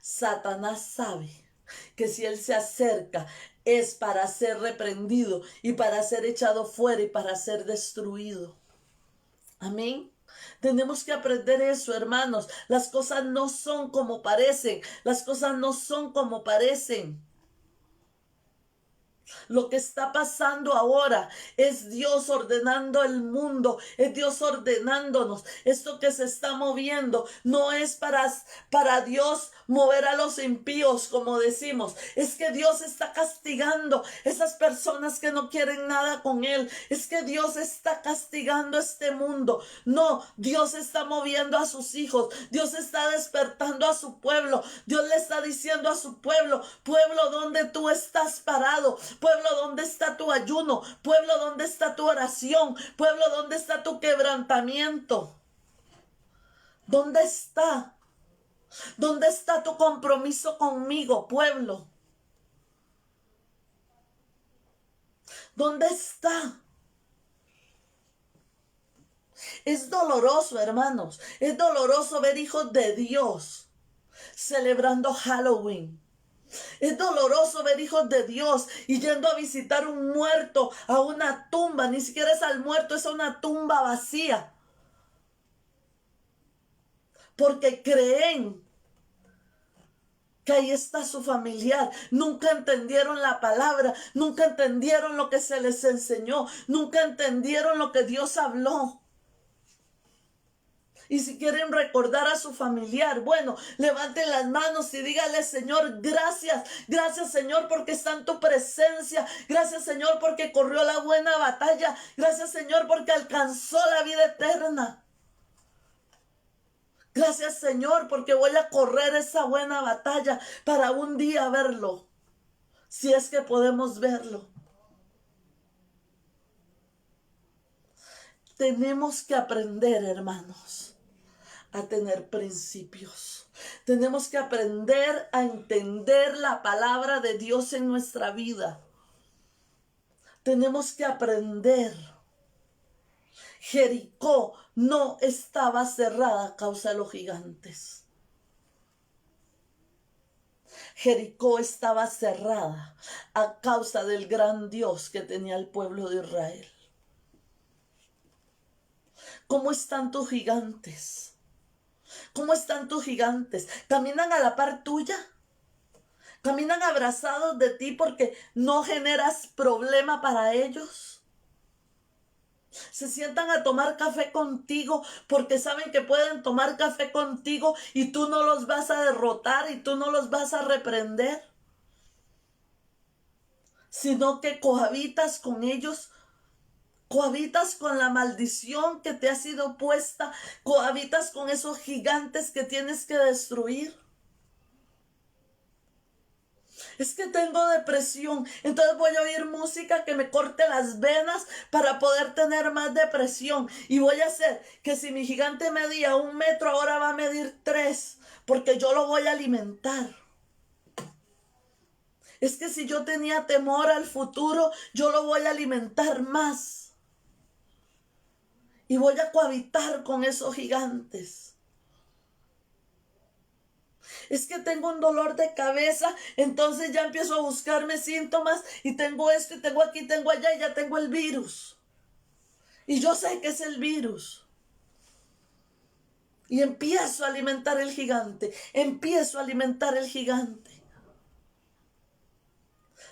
Satanás sabe que si él se acerca es para ser reprendido y para ser echado fuera y para ser destruido. Amén. Tenemos que aprender eso, hermanos. Las cosas no son como parecen. Las cosas no son como parecen. Lo que está pasando ahora es Dios ordenando el mundo, es Dios ordenándonos. Esto que se está moviendo no es para Dios mover a los impíos, como decimos. Es que Dios está castigando esas personas que no quieren nada con Él. Es que Dios está castigando este mundo. No, Dios está moviendo a sus hijos. Dios está despertando a su pueblo. Dios le está diciendo a su pueblo, pueblo, ¿dónde tú estás parado? Pueblo, ¿dónde está tu ayuno? Pueblo, ¿dónde está tu oración? Pueblo, ¿dónde está tu quebrantamiento? ¿Dónde está? ¿Dónde está tu compromiso conmigo, pueblo? ¿Dónde está? Es doloroso, hermanos. Es doloroso ver hijos de Dios celebrando Halloween. Es doloroso ver hijos de Dios y yendo a visitar un muerto, a una tumba. Ni siquiera es al muerto, es a una tumba vacía. Porque creen que ahí está su familiar. Nunca entendieron la palabra, nunca entendieron lo que se les enseñó, nunca entendieron lo que Dios habló. Y si quieren recordar a su familiar, bueno, levanten las manos y díganle, Señor, gracias. Gracias, Señor, porque está en tu presencia. Gracias, Señor, porque corrió la buena batalla. Gracias, Señor, porque alcanzó la vida eterna. Gracias, Señor, porque voy a correr esa buena batalla para un día verlo. Si es que podemos verlo. Tenemos que aprender, hermanos, a tener principios. Tenemos que aprender a entender la palabra de Dios en nuestra vida. Tenemos que aprender. Jericó no estaba cerrada a causa de los gigantes. Jericó estaba cerrada a causa del gran Dios que tenía el pueblo de Israel. ¿Cómo están tus gigantes? ¿Cómo están tus gigantes? ¿Caminan a la par tuya? ¿Caminan abrazados de ti porque no generas problema para ellos? ¿Se sientan a tomar café contigo porque saben que pueden tomar café contigo y tú no los vas a derrotar y tú no los vas a reprender? Sino que cohabitas con ellos. Cohabitas con la maldición que te ha sido puesta. Cohabitas con esos gigantes que tienes que destruir. Es que tengo depresión, entonces voy a oír música que me corte las venas para poder tener más depresión. Y voy a hacer que si mi gigante medía 1 metro, ahora va a medir 3, porque yo lo voy a alimentar. Es que si yo tenía temor al futuro, yo lo voy a alimentar más. Y voy a cohabitar con esos gigantes. Es que tengo un dolor de cabeza, entonces ya empiezo a buscarme síntomas y tengo esto y tengo aquí, tengo allá y ya tengo el virus. Y yo sé que es el virus. Y empiezo a alimentar el gigante, empiezo a alimentar el gigante.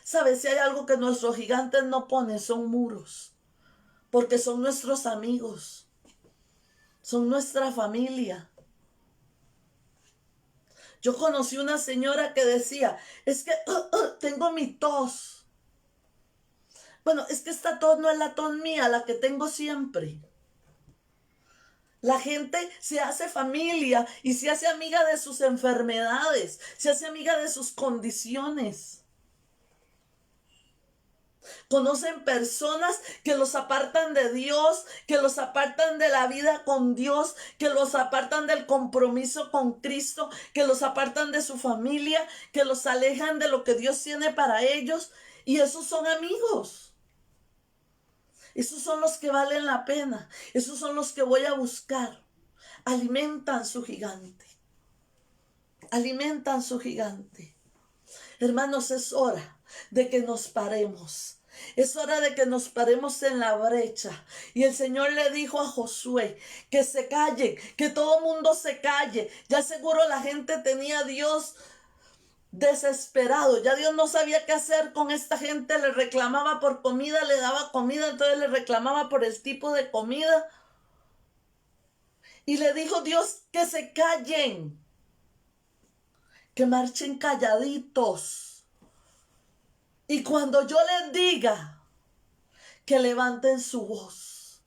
¿Sabes? Si hay algo que nuestros gigantes no ponen, son muros, porque son nuestros amigos, son nuestra familia. Yo conocí una señora que decía, es que tengo mi tos. Bueno, es que esta tos no es la tos mía, la que tengo siempre. La gente se hace familia y se hace amiga de sus enfermedades, se hace amiga de sus condiciones. Conocen personas que los apartan de Dios, que los apartan de la vida con Dios, que los apartan del compromiso con Cristo, que los apartan de su familia, que los alejan de lo que Dios tiene para ellos. Y esos son amigos. Esos son los que valen la pena. Esos son los que voy a buscar. Alimentan su gigante. Alimentan su gigante. Hermanos, es hora de que nos paremos. Es hora de que nos paremos en la brecha. Y el Señor le dijo a Josué que se calle, que todo mundo se calle. Ya seguro la gente tenía a Dios desesperado. Ya Dios no sabía qué hacer con esta gente. Le reclamaba por comida, le daba comida, entonces le reclamaba por el tipo de comida. Y le dijo Dios que se callen, que marchen calladitos. Y cuando yo les diga que levanten su voz,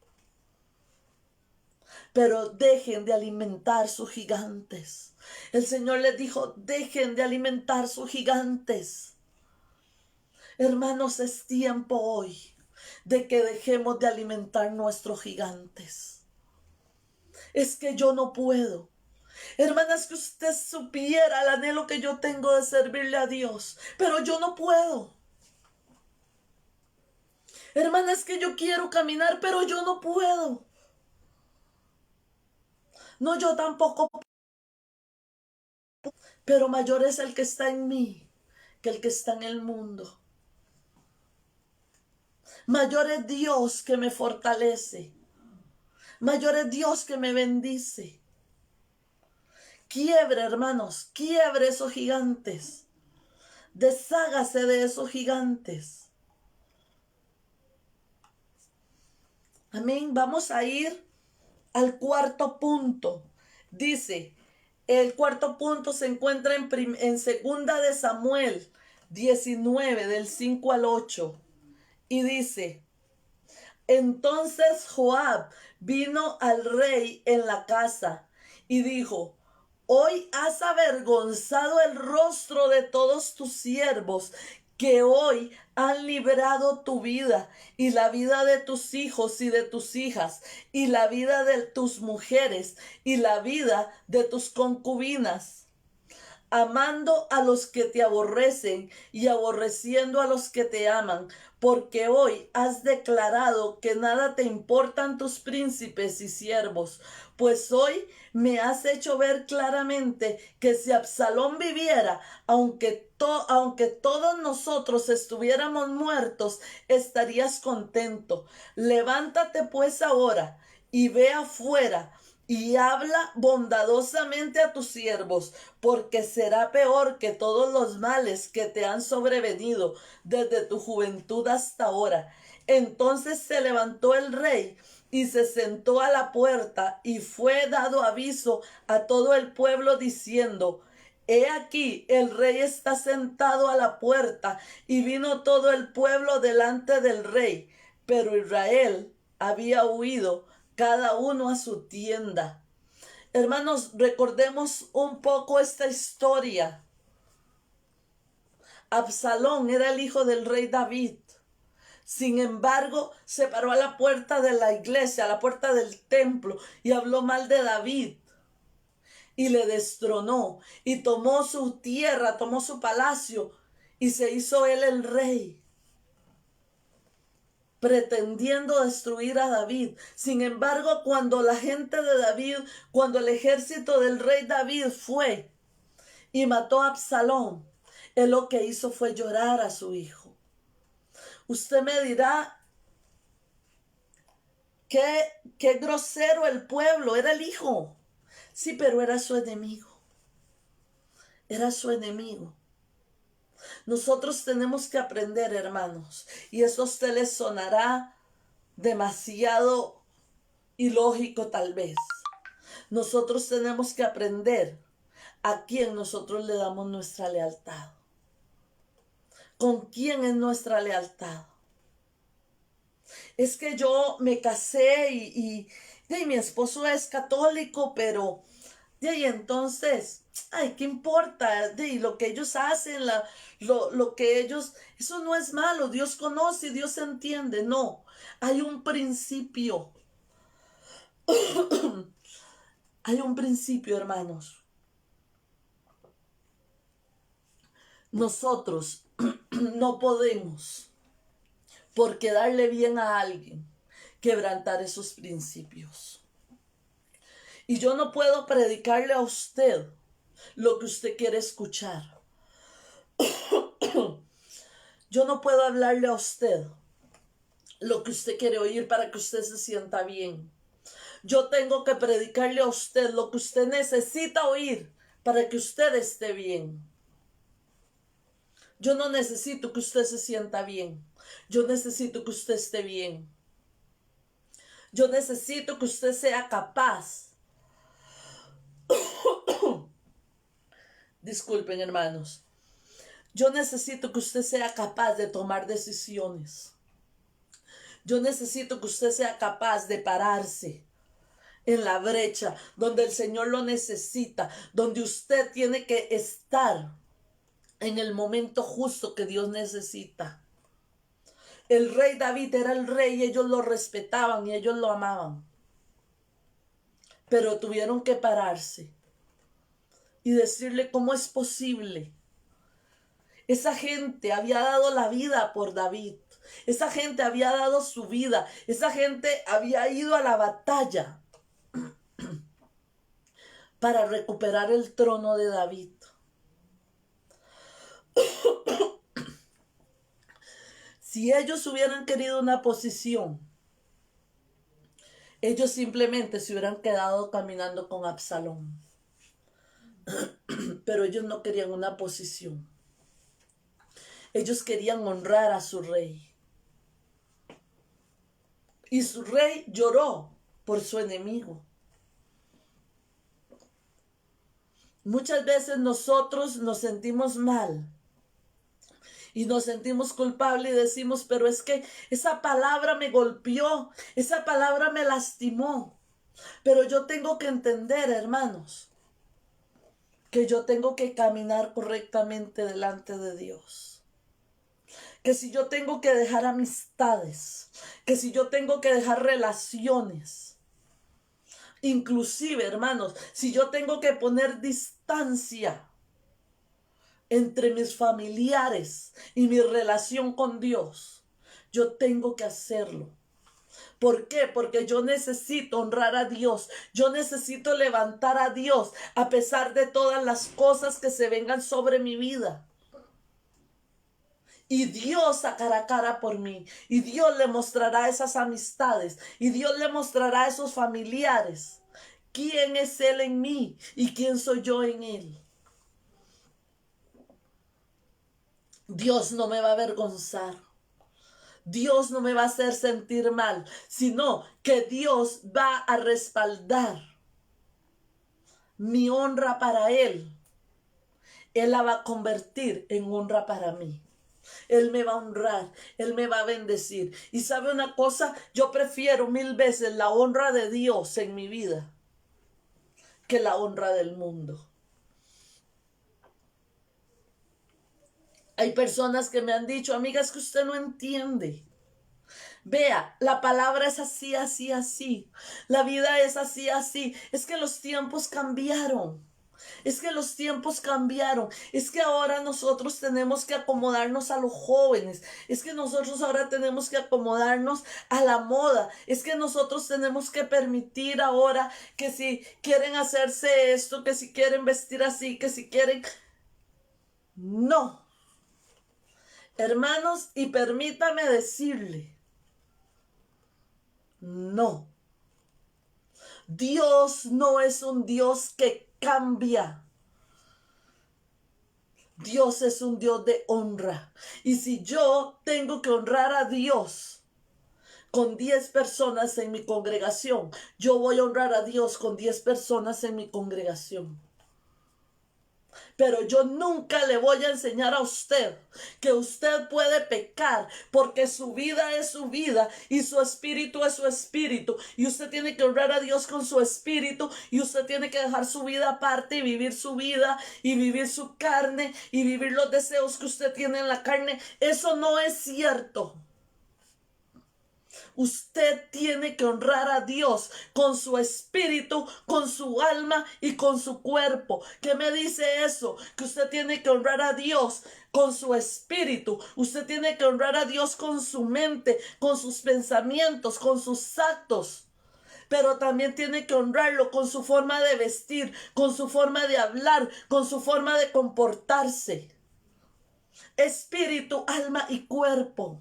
pero dejen de alimentar sus gigantes. El Señor les dijo, dejen de alimentar sus gigantes. Hermanos, es tiempo hoy de que dejemos de alimentar nuestros gigantes. Es que yo no puedo. Hermanas, que usted supiera el anhelo que yo tengo de servirle a Dios, pero yo no puedo. Hermanas, es que yo quiero caminar, pero yo no puedo. No, yo tampoco. Pero mayor es el que está en mí que el que está en el mundo. Mayor es Dios que me fortalece. Mayor es Dios que me bendice. Quiebre, hermanos, quiebre esos gigantes. Deshágase de esos gigantes. Amén. Vamos a ir al cuarto punto. Dice, el cuarto punto se encuentra en segunda de Samuel 19, del 5 al 8. Y dice, entonces Joab vino al rey en la casa y dijo, hoy has avergonzado el rostro de todos tus siervos que hoy han librado tu vida y la vida de tus hijos y de tus hijas y la vida de tus mujeres y la vida de tus concubinas, amando a los que te aborrecen y aborreciendo a los que te aman, porque hoy has declarado que nada te importan tus príncipes y siervos, pues hoy me has hecho ver claramente que si Absalón viviera, aunque todos nosotros estuviéramos muertos, estarías contento. Levántate pues ahora y ve afuera y habla bondadosamente a tus siervos, porque será peor que todos los males que te han sobrevenido desde tu juventud hasta ahora. Entonces se levantó el rey y se sentó a la puerta y fue dado aviso a todo el pueblo diciendo, he aquí, el rey está sentado a la puerta. Y vino todo el pueblo delante del rey, pero Israel había huido cada uno a su tienda. Hermanos, recordemos un poco esta historia. Absalón era el hijo del rey David. Sin embargo, se paró a la puerta de la iglesia, a la puerta del templo, y habló mal de David. Y le destronó, y tomó su tierra, tomó su palacio, y se hizo él el rey, pretendiendo destruir a David. Sin embargo, cuando la gente de David, cuando el ejército del rey David fue y mató a Absalón, él lo que hizo fue llorar a su hijo. Usted me dirá, qué grosero el pueblo, era el hijo. Sí, pero era su enemigo. Era su enemigo. Nosotros tenemos que aprender, hermanos, y eso a usted les sonará demasiado ilógico tal vez. Nosotros tenemos que aprender a quién nosotros le damos nuestra lealtad. ¿Con quién es nuestra lealtad? Es que yo me casé y mi esposo es católico, pero y entonces, ay, ¿qué importa? Lo que ellos hacen, lo que ellos, eso no es malo, Dios conoce, Dios entiende. No, hay un principio. Hay un principio, hermanos. Nosotros no podemos, por quedarle bien a alguien, quebrantar esos principios. Y yo no puedo predicarle a usted lo que usted quiere escuchar. Yo no puedo hablarle a usted lo que usted quiere oír para que usted se sienta bien. Yo tengo que predicarle a usted lo que usted necesita oír para que usted esté bien. Yo no necesito que usted se sienta bien. Yo necesito que usted esté bien. Yo necesito que usted sea capaz. Disculpen, hermanos. Yo necesito que usted sea capaz de tomar decisiones. Yo necesito que usted sea capaz de pararse en la brecha donde el Señor lo necesita, donde usted tiene que estar en el momento justo que Dios necesita. El rey David era el rey y ellos lo respetaban y ellos lo amaban. Pero tuvieron que pararse y decirle cómo es posible. Esa gente había dado la vida por David. Esa gente había dado su vida. Esa gente había ido a la batalla para recuperar el trono de David. Si ellos hubieran querido una posición, ellos simplemente se hubieran quedado caminando con Absalón. Pero ellos no querían una posición. Ellos querían honrar a su rey. Y su rey lloró por su enemigo. Muchas veces nosotros nos sentimos mal y nos sentimos culpables y decimos, pero es que esa palabra me golpeó, esa palabra me lastimó. Pero yo tengo que entender, hermanos, que yo tengo que caminar correctamente delante de Dios. Que si yo tengo que dejar amistades, que si yo tengo que dejar relaciones, inclusive, hermanos, si yo tengo que poner distancia entre mis familiares y mi relación con Dios, yo tengo que hacerlo. ¿Por qué? Porque yo necesito honrar a Dios. Yo necesito levantar a Dios a pesar de todas las cosas que se vengan sobre mi vida. Y Dios sacará cara por mí. Y Dios le mostrará esas amistades. Y Dios le mostrará a esos familiares quién es Él en mí y quién soy yo en Él. Dios no me va a avergonzar. Dios no me va a hacer sentir mal, sino que Dios va a respaldar mi honra para Él. Él la va a convertir en honra para mí. Él me va a honrar, Él me va a bendecir. Y sabe una cosa, yo prefiero 1000 veces la honra de Dios en mi vida que la honra del mundo. Hay personas que me han dicho, amiga, es que usted no entiende. Vea, la palabra es así, así, así. La vida es así, así. Es que los tiempos cambiaron. Es que los tiempos cambiaron. Es que ahora nosotros tenemos que acomodarnos a los jóvenes. Es que nosotros ahora tenemos que acomodarnos a la moda. Es que nosotros tenemos que permitir ahora que si quieren hacerse esto, que si quieren vestir así, que si quieren... No. Hermanos, y permítame decirle, no. Dios no es un Dios que cambia. Dios es un Dios de honra. Y si yo tengo que honrar a Dios con 10 personas en mi congregación, yo voy a honrar a Dios con 10 personas en mi congregación. Pero yo nunca le voy a enseñar a usted que usted puede pecar, porque su vida es su vida y su espíritu es su espíritu. Y usted tiene que honrar a Dios con su espíritu y usted tiene que dejar su vida aparte y vivir su vida y vivir su carne y vivir los deseos que usted tiene en la carne. Eso no es cierto. Usted tiene que honrar a Dios con su espíritu, con su alma y con su cuerpo. ¿Qué me dice eso? Que usted tiene que honrar a Dios con su espíritu. Usted tiene que honrar a Dios con su mente, con sus pensamientos, con sus actos. Pero también tiene que honrarlo con su forma de vestir, con su forma de hablar, con su forma de comportarse. Espíritu, alma y cuerpo.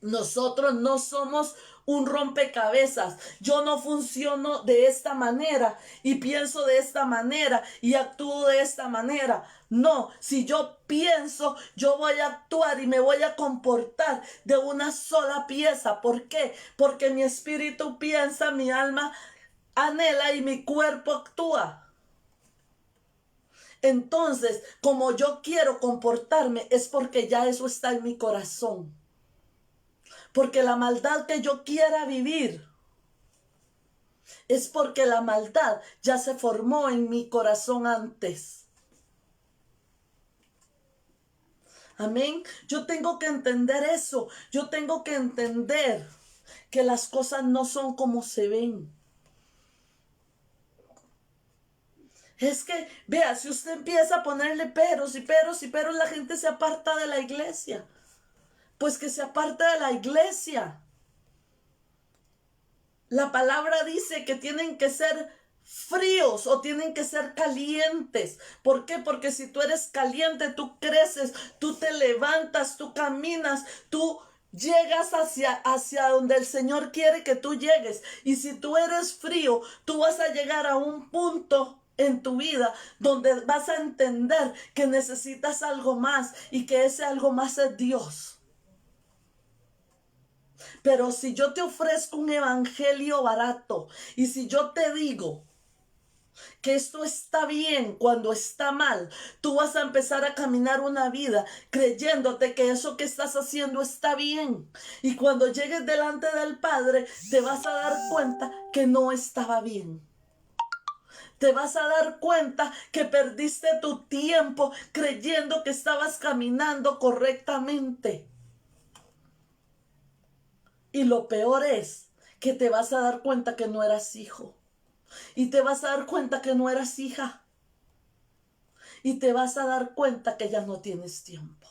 Nosotros no somos un rompecabezas. Yo no funciono de esta manera y pienso de esta manera y actúo de esta manera. No, si yo pienso, yo voy a actuar y me voy a comportar de una sola pieza. ¿Por qué? Porque mi espíritu piensa, mi alma anhela y mi cuerpo actúa. Entonces, como yo quiero comportarme, es porque ya eso está en mi corazón. Porque la maldad que yo quiera vivir es porque la maldad ya se formó en mi corazón antes. Amén. Yo tengo que entender eso. Yo tengo que entender que las cosas no son como se ven. Es que, vea, si usted empieza a ponerle peros y peros y peros, la gente se aparta de la iglesia. Pues que se aparte de la iglesia. La palabra dice que tienen que ser fríos o tienen que ser calientes. ¿Por qué? Porque si tú eres caliente, tú creces, tú te levantas, tú caminas, tú llegas hacia donde el Señor quiere que tú llegues. Y si tú eres frío, tú vas a llegar a un punto en tu vida donde vas a entender que necesitas algo más y que ese algo más es Dios. Pero si yo te ofrezco un evangelio barato y si yo te digo que esto está bien cuando está mal, tú vas a empezar a caminar una vida creyéndote que eso que estás haciendo está bien. Y cuando llegues delante del Padre, te vas a dar cuenta que no estaba bien. Te vas a dar cuenta que perdiste tu tiempo creyendo que estabas caminando correctamente. Y lo peor es que te vas a dar cuenta que no eras hijo. Y te vas a dar cuenta que no eras hija. Y te vas a dar cuenta que ya no tienes tiempo.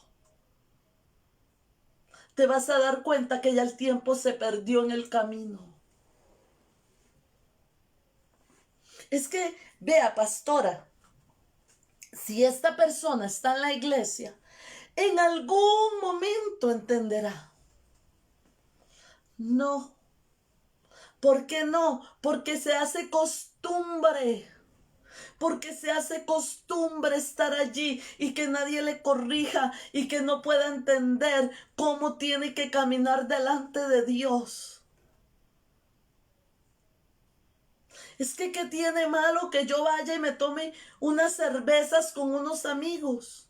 Te vas a dar cuenta que ya el tiempo se perdió en el camino. Es que, vea, pastora, si esta persona está en la iglesia, en algún momento entenderá. No. ¿Por qué no? Porque se hace costumbre. Porque se hace costumbre estar allí y que nadie le corrija y que no pueda entender cómo tiene que caminar delante de Dios. Es que ¿qué tiene malo que yo vaya y me tome unas cervezas con unos amigos?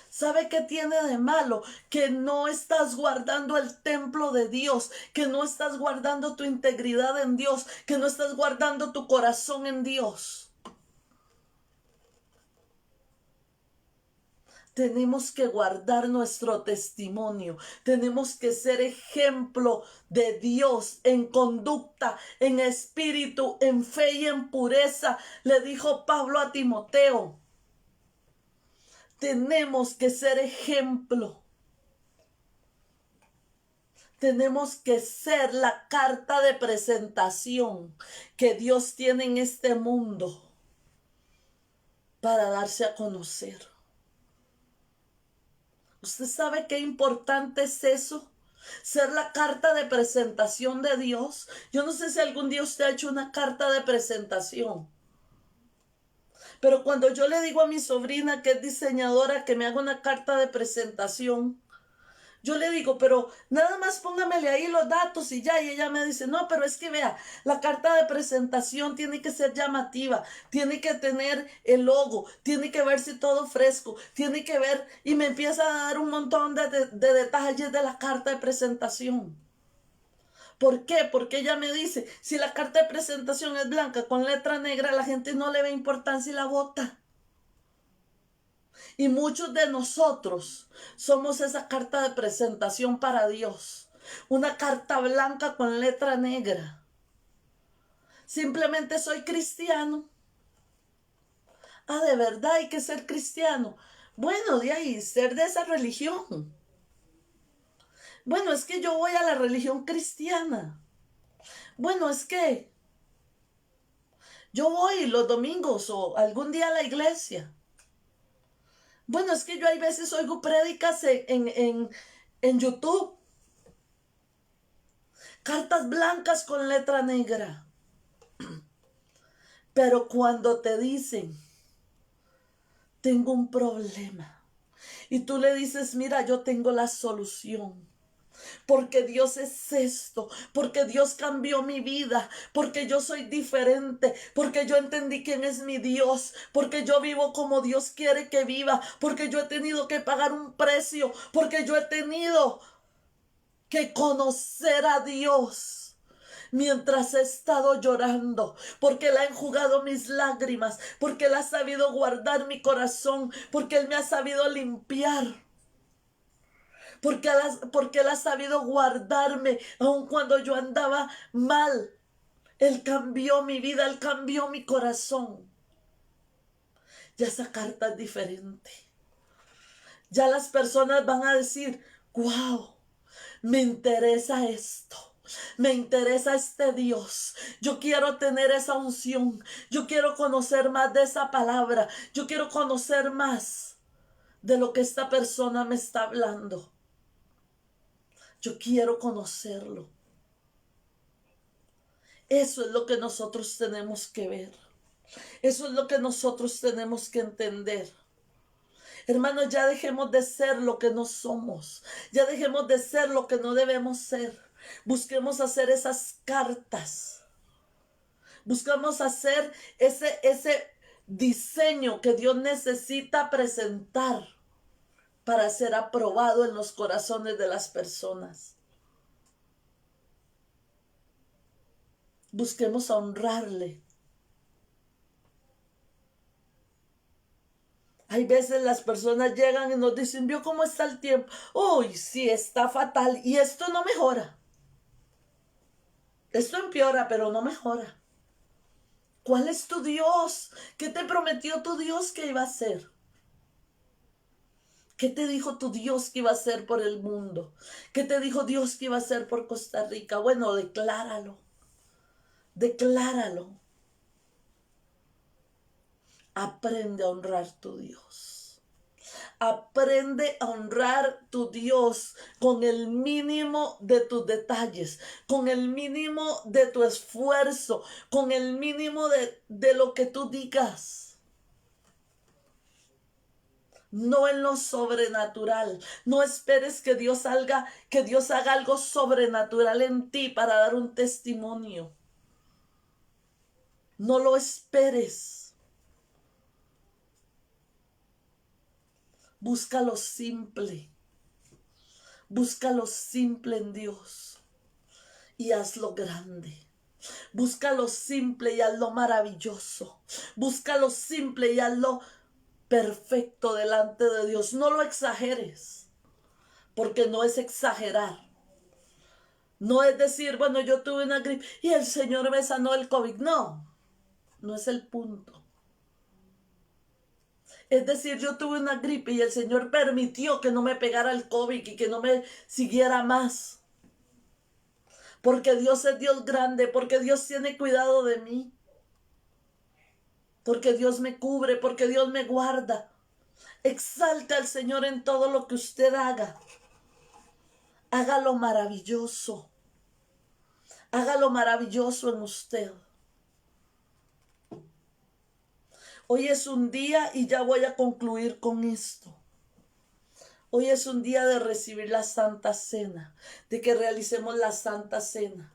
¿Sabe qué tiene de malo? Que no estás guardando el templo de Dios, que no estás guardando tu integridad en Dios, que no estás guardando tu corazón en Dios. Tenemos que guardar nuestro testimonio. Tenemos que ser ejemplo de Dios en conducta, en espíritu, en fe y en pureza. Le dijo Pablo a Timoteo. Tenemos que ser ejemplo. Tenemos que ser la carta de presentación que Dios tiene en este mundo. para darse a conocer. ¿Usted sabe qué importante es eso? Ser la carta de presentación de Dios. Yo no sé si algún día usted ha hecho una carta de presentación. Pero cuando yo le digo a mi sobrina que es diseñadora que me haga una carta de presentación, yo le digo, pero nada más póngamele ahí los datos y ya. Y ella me dice, no, pero es que vea, la carta de presentación tiene que ser llamativa, tiene que tener el logo, tiene que verse todo fresco, tiene que ver, y me empieza a dar un montón de detalles de la carta de presentación. ¿Por qué? Porque ella me dice, si la carta de presentación es blanca con letra negra, la gente no le ve importancia y la bota. Y muchos de nosotros somos esa carta de presentación para Dios. Una carta blanca con letra negra. Simplemente soy cristiano. Ah, de verdad hay que ser cristiano. Bueno, de ahí, ser de esa religión. Bueno, es que yo voy a la religión cristiana. Bueno, es que yo voy los domingos o algún día a la iglesia. Bueno, es que yo hay veces oigo prédicas en YouTube. Cartas blancas con letra negra. Pero cuando te dicen, tengo un problema, y tú le dices, mira, yo tengo la solución. Porque Dios es esto, porque Dios cambió mi vida, porque yo soy diferente, porque yo entendí quién es mi Dios, porque yo vivo como Dios quiere que viva, porque yo he tenido que pagar un precio, porque yo he tenido que conocer a Dios mientras he estado llorando, porque Él ha enjugado mis lágrimas, porque Él ha sabido guardar mi corazón, porque Él me ha sabido limpiar, porque Él ha sabido guardarme, aun cuando yo andaba mal. Él cambió mi vida, Él cambió mi corazón. Ya esa carta es diferente. Ya las personas van a decir, wow, me interesa esto. Me interesa este Dios. Yo quiero tener esa unción. Yo quiero conocer más de esa palabra. Yo quiero conocer más de lo que esta persona me está hablando. Yo quiero conocerlo. Eso es lo que nosotros tenemos que ver. Eso es lo que nosotros tenemos que entender. Hermanos, ya dejemos de ser lo que no somos. Ya dejemos de ser lo que no debemos ser. Busquemos hacer esas cartas. Buscamos hacer ese diseño que Dios necesita presentar para ser aprobado en los corazones de las personas. Busquemos honrarle. Hay veces las personas llegan y nos dicen, ¿vio cómo está el tiempo? Uy, sí, está fatal. Y esto no mejora. Esto empeora, pero no mejora. ¿Cuál es tu Dios? ¿Qué te prometió tu Dios que iba a hacer? ¿Qué te dijo tu Dios que iba a hacer por el mundo? ¿Qué te dijo Dios que iba a hacer por Costa Rica? Bueno, decláralo. Decláralo. Aprende a honrar tu Dios. Aprende a honrar tu Dios con el mínimo de tus detalles, con el mínimo de tu esfuerzo, con el mínimo de lo que tú digas. No en lo sobrenatural. No esperes que Dios haga algo sobrenatural en ti para dar un testimonio. No lo esperes. Busca lo simple. Busca lo simple en Dios y hazlo grande. Busca lo simple y hazlo maravilloso. Busca lo simple y hazlo perfecto delante de Dios. No lo exageres, porque no es exagerar. No es decir, bueno, yo tuve una gripe y el Señor me sanó el COVID. No, no es el punto. Es decir, yo tuve una gripe y el Señor permitió que no me pegara el COVID y que no me siguiera más. Porque Dios es Dios grande, porque Dios tiene cuidado de mí. porque Dios me cubre, porque Dios me guarda. Exalte al Señor en todo lo que usted haga. Hágalo maravilloso. Hágalo maravilloso en usted. Hoy es un día y ya voy a concluir con esto. Hoy es un día de recibir la Santa Cena, de que realicemos la Santa Cena.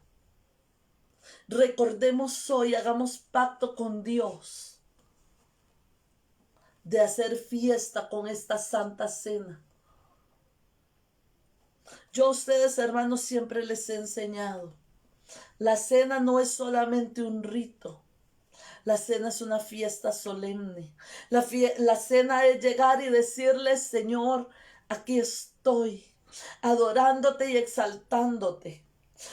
Recordemos hoy, hagamos pacto con Dios de hacer fiesta con esta Santa Cena. Yo a ustedes, hermanos, siempre les he enseñado. La cena no es solamente un rito. La cena es una fiesta solemne. La cena es llegar y decirle, Señor, aquí estoy, adorándote y exaltándote.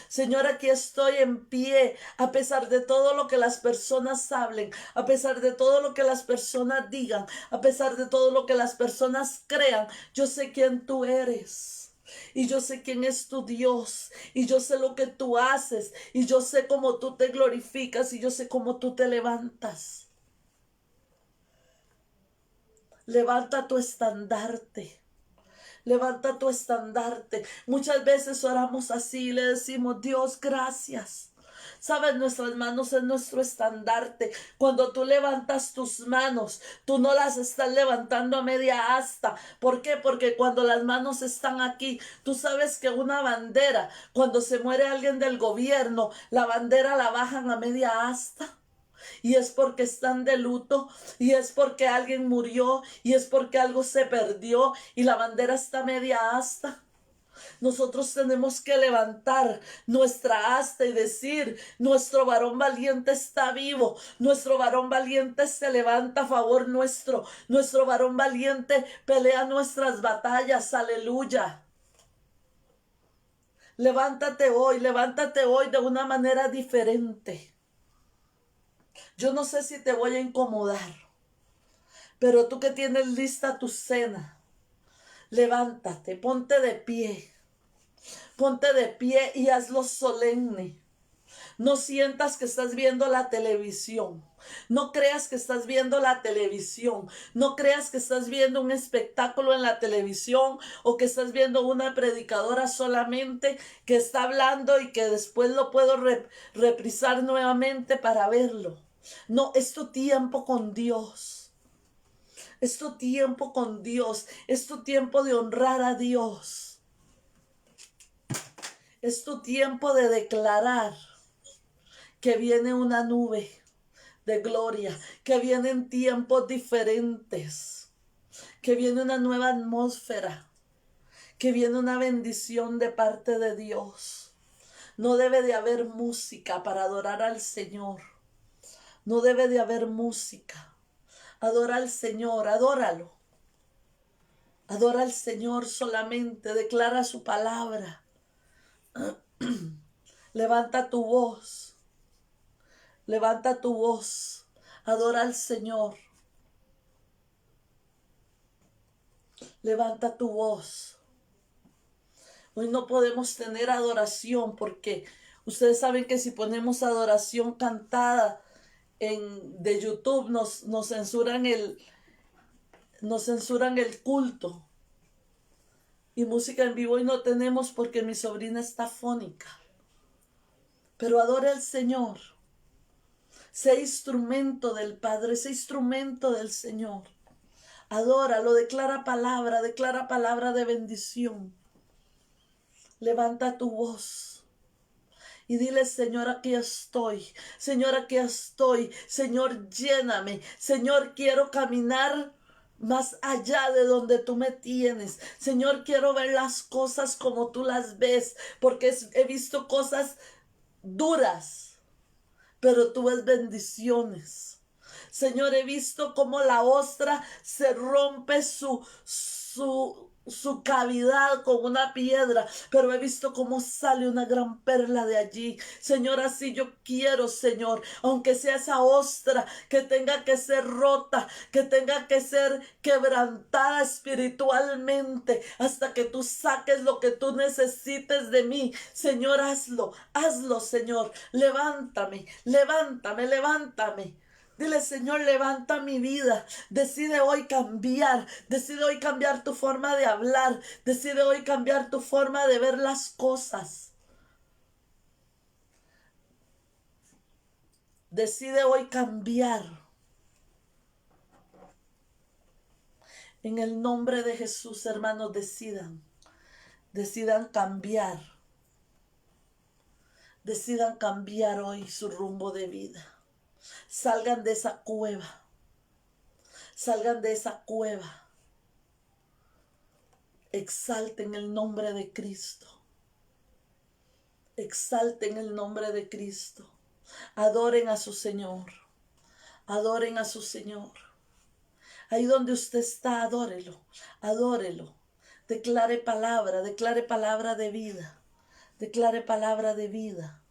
Señor, aquí estoy en pie, a pesar de todo lo que las personas hablen, a pesar de todo lo que las personas digan, a pesar de todo lo que las personas crean. Yo sé quién tú eres. Y yo sé quién es tu Dios, y yo sé lo que tú haces, y yo sé cómo tú te glorificas, y yo sé cómo tú te levantas. Levanta tu estandarte. Levanta tu estandarte. Muchas veces oramos así y le decimos, Dios, gracias. Sabes, nuestras manos es nuestro estandarte. Cuando tú levantas tus manos, tú no las estás levantando a media asta. ¿Por qué? Porque cuando las manos están aquí, tú sabes que una bandera, cuando se muere alguien del gobierno, la bandera la bajan a media asta. Y es porque están de luto, y es porque alguien murió, y es porque algo se perdió, y la bandera está media asta. Nosotros tenemos que levantar nuestra asta y decir, nuestro varón valiente está vivo, nuestro varón valiente se levanta a favor nuestro, nuestro varón valiente pelea nuestras batallas, aleluya. Levántate hoy de una manera diferente. Yo no sé si te voy a incomodar, pero tú que tienes lista tu cena, levántate, ponte de pie y hazlo solemne. No sientas que estás viendo la televisión. No creas que estás viendo la televisión. No creas que estás viendo un espectáculo en la televisión o que estás viendo una predicadora solamente que está hablando y que después lo puedo reprisar nuevamente para verlo. No, es tu tiempo con Dios. Es tu tiempo con Dios. Es tu tiempo de honrar a Dios. Es tu tiempo de declarar que viene una nube de gloria, que vienen tiempos diferentes, que viene una nueva atmósfera, que viene una bendición de parte de Dios. No debe de haber música para adorar al Señor. No debe de haber música. Adora al Señor, adóralo. Adora al Señor solamente, declara su palabra. Levanta tu voz. Levanta tu voz. Adora al Señor. Levanta tu voz. Hoy no podemos tener adoración porque ustedes saben que si ponemos adoración cantada de YouTube nos censuran el culto. Y música en vivo hoy no tenemos porque mi sobrina está fónica. Pero adore al Señor. Sé instrumento del Padre, sé instrumento del Señor. Adóralo, declara palabra de bendición. Levanta tu voz y dile, Señor, aquí estoy. Señor, aquí estoy. Señor, lléname. Señor, quiero caminar más allá de donde tú me tienes. Señor, quiero ver las cosas como tú las ves, porque he visto cosas duras, pero tú ves bendiciones. Señor, he visto cómo la ostra se rompe su cavidad con una piedra, pero he visto cómo sale una gran perla de allí. Señor, así yo quiero, Señor, aunque sea esa ostra que tenga que ser rota, que tenga que ser quebrantada espiritualmente, hasta que tú saques lo que tú necesites de mí. Señor, hazlo, Señor. Levántame. Dile, Señor, levanta mi vida. Decide hoy cambiar. Decide hoy cambiar tu forma de hablar. Decide hoy cambiar tu forma de ver las cosas. Decide hoy cambiar. En el nombre de Jesús, hermanos, decidan. Decidan cambiar. Decidan cambiar hoy su rumbo de vida. Salgan de esa cueva. Salgan de esa cueva. Exalten el nombre de Cristo. Exalten el nombre de Cristo. Adoren a su Señor. Adoren a su Señor. Ahí donde usted está, adórelo. Adórelo. Declare palabra de vida. Declare palabra de vida.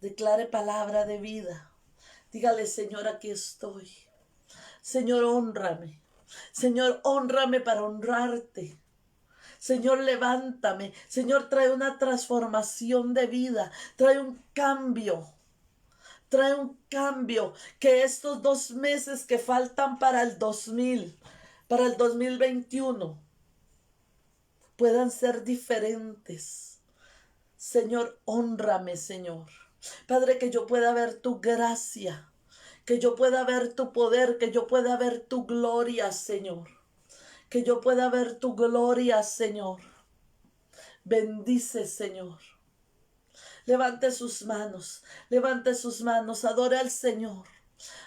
Declare palabra de vida. Dígale, Señor, aquí estoy. Señor, hónrame. Señor, hónrame para honrarte. Señor, levántame. Señor, trae una transformación de vida. Trae un cambio. Trae un cambio. Que estos 2 meses que faltan para el 2021, puedan ser diferentes. Señor, hónrame, Señor. Padre, que yo pueda ver tu gracia, que yo pueda ver tu poder, que yo pueda ver tu gloria, Señor. Que yo pueda ver tu gloria, Señor. Bendice, Señor. Levante sus manos, adore al Señor.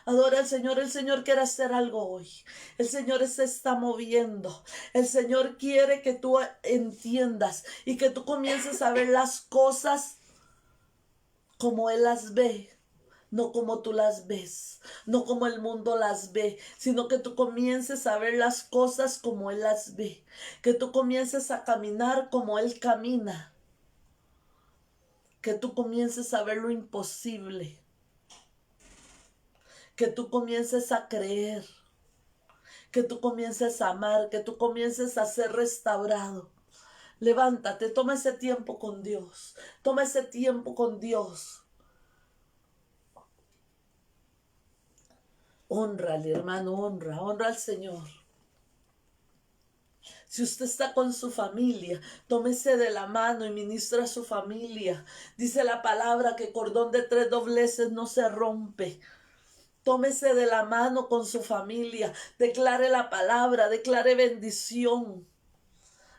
Adora al Señor, el Señor quiere hacer algo hoy. El Señor se está moviendo. El Señor quiere que tú entiendas y que tú comiences a ver las cosas como Él las ve. No como tú las ves, no como el mundo las ve, sino que tú comiences a ver las cosas como Él las ve. Que tú comiences a caminar como Él camina. Que tú comiences a ver lo imposible. Que tú comiences a creer. Que tú comiences a amar. Que tú comiences a ser restaurado. Levántate, toma ese tiempo con Dios. Toma ese tiempo con Dios. Hónrale, hermano, honra al Señor. Si usted está con su familia, tómese de la mano y ministra a su familia. Dice la palabra que cordón de 3 dobleces no se rompe. Tómese de la mano con su familia. Declare la palabra, declare bendición.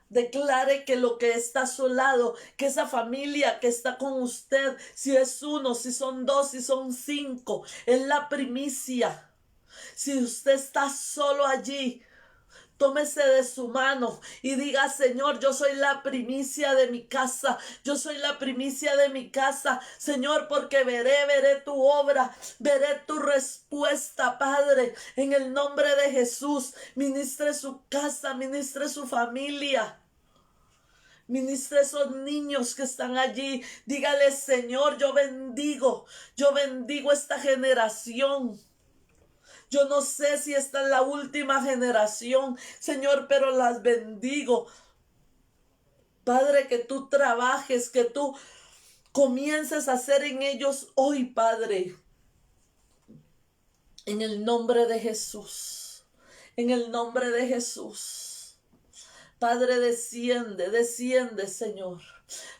Declare que lo que está a su lado, que esa familia que está con usted, si es 1, si son 2, si son 5, es la primicia. Si usted está solo allí, tómese de su mano y diga, Señor, yo soy la primicia de mi casa. Yo soy la primicia de mi casa, Señor, porque veré tu obra, veré tu respuesta, Padre, en el nombre de Jesús. Ministre su casa, ministre su familia. Ministre esos niños que están allí. Dígale, Señor, yo bendigo esta generación. Yo no sé si esta es la última generación, Señor, pero las bendigo. Padre, que tú trabajes, que tú comiences a hacer en ellos hoy, Padre. En el nombre de Jesús. En el nombre de Jesús. Padre, desciende, Señor.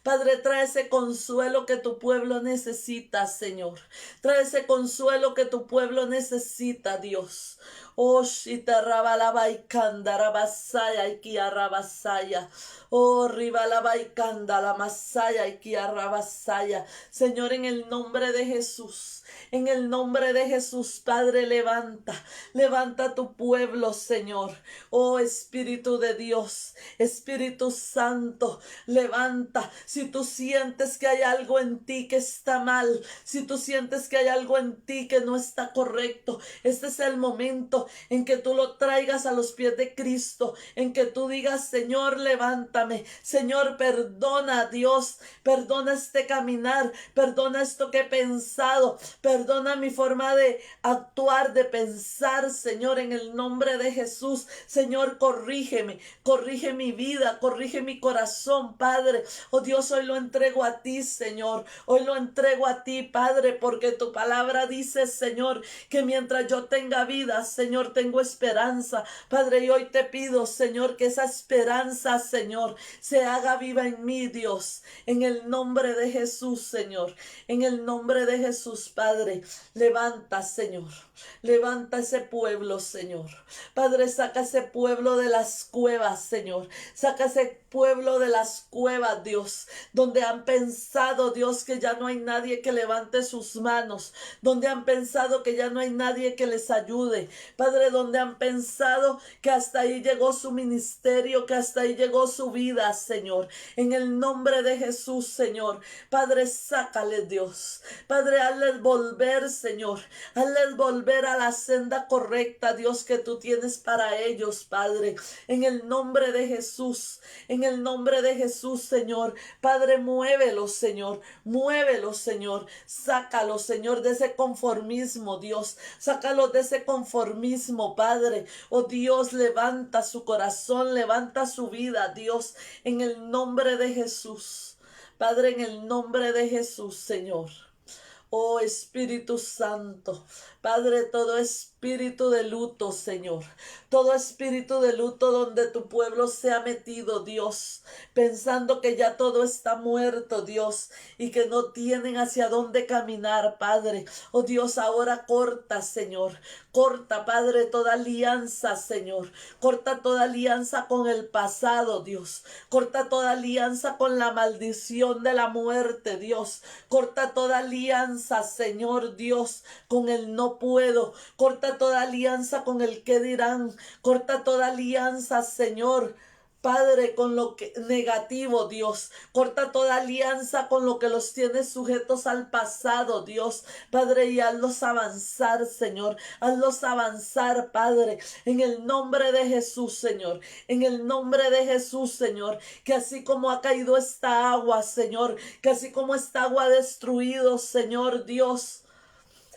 Padre, trae ese consuelo que tu pueblo necesita, Señor. Trae ese consuelo que tu pueblo necesita, Dios. Oh, shita rabalaba y kanda rabasaya y kia rabasaya. Oh, ribalaba y kanda la masaya y kia rabasaya. Señor, en el nombre de Jesús. En el nombre de Jesús, Padre, levanta tu pueblo, Señor. Oh, Espíritu de Dios, Espíritu Santo, levanta. Si tú sientes que hay algo en ti que está mal, si tú sientes que hay algo en ti que no está correcto, este es el momento momento en que tú lo traigas a los pies de Cristo, en que tú digas, Señor, levántame, Señor, perdona, Dios, perdona este caminar, perdona esto que he pensado, perdona mi forma de actuar, de pensar, Señor, en el nombre de Jesús. Señor, corrígeme, corrige mi vida, corrige mi corazón, Padre. Oh Dios, hoy lo entrego a ti, Señor, hoy lo entrego a ti, Padre, porque tu palabra dice, Señor, que mientras yo tenga vida, Señor, tengo esperanza, Padre, y hoy te pido, Señor, que esa esperanza, Señor, se haga viva en mí, Dios, en el nombre de Jesús, Señor, en el nombre de Jesús, Padre. Levanta, Señor, levanta ese pueblo, Señor. Padre, saca ese pueblo de las cuevas, Señor. Saca ese pueblo de las cuevas, Dios, donde han pensado, Dios, que ya no hay nadie que levante sus manos, donde han pensado que ya no hay nadie que les ayude, Padre, donde han pensado que hasta ahí llegó su ministerio, que hasta ahí llegó su vida, Señor, en el nombre de Jesús, Señor. Padre, sácales, Dios, Padre, hazles volver, Señor, hazles volver a la senda correcta, Dios, que tú tienes para ellos, Padre, en el nombre de Jesús, en el nombre de Jesús, Señor. Padre, muévelos, Señor, muévelos, Señor, sácalos, Señor, de ese conformismo, Dios, sácalos de ese conformismo, Padre. Oh Dios, levanta su corazón, levanta su vida, Dios, en el nombre de Jesús, Padre, en el nombre de Jesús, Señor. Oh Espíritu Santo, Padre, todo espíritu de luto, Señor, todo espíritu de luto donde tu pueblo se ha metido, Dios, pensando que ya todo está muerto, Dios, y que no tienen hacia dónde caminar, Padre. Oh Dios, ahora corta, Señor, corta, Padre, toda alianza, Señor, corta toda alianza con el pasado, Dios, corta toda alianza con la maldición de la muerte, Dios, corta toda alianza, Señor Dios, con el no puedo, corta toda alianza con el que dirán, corta toda alianza, Señor, Padre, con lo que negativo, Dios, corta toda alianza con lo que los tiene sujetos al pasado, Dios, Padre, y hazlos avanzar, Señor, hazlos avanzar, Padre, en el nombre de Jesús, Señor, en el nombre de Jesús, Señor, que así como ha caído esta agua, Señor, que así como esta agua ha destruido, Señor Dios,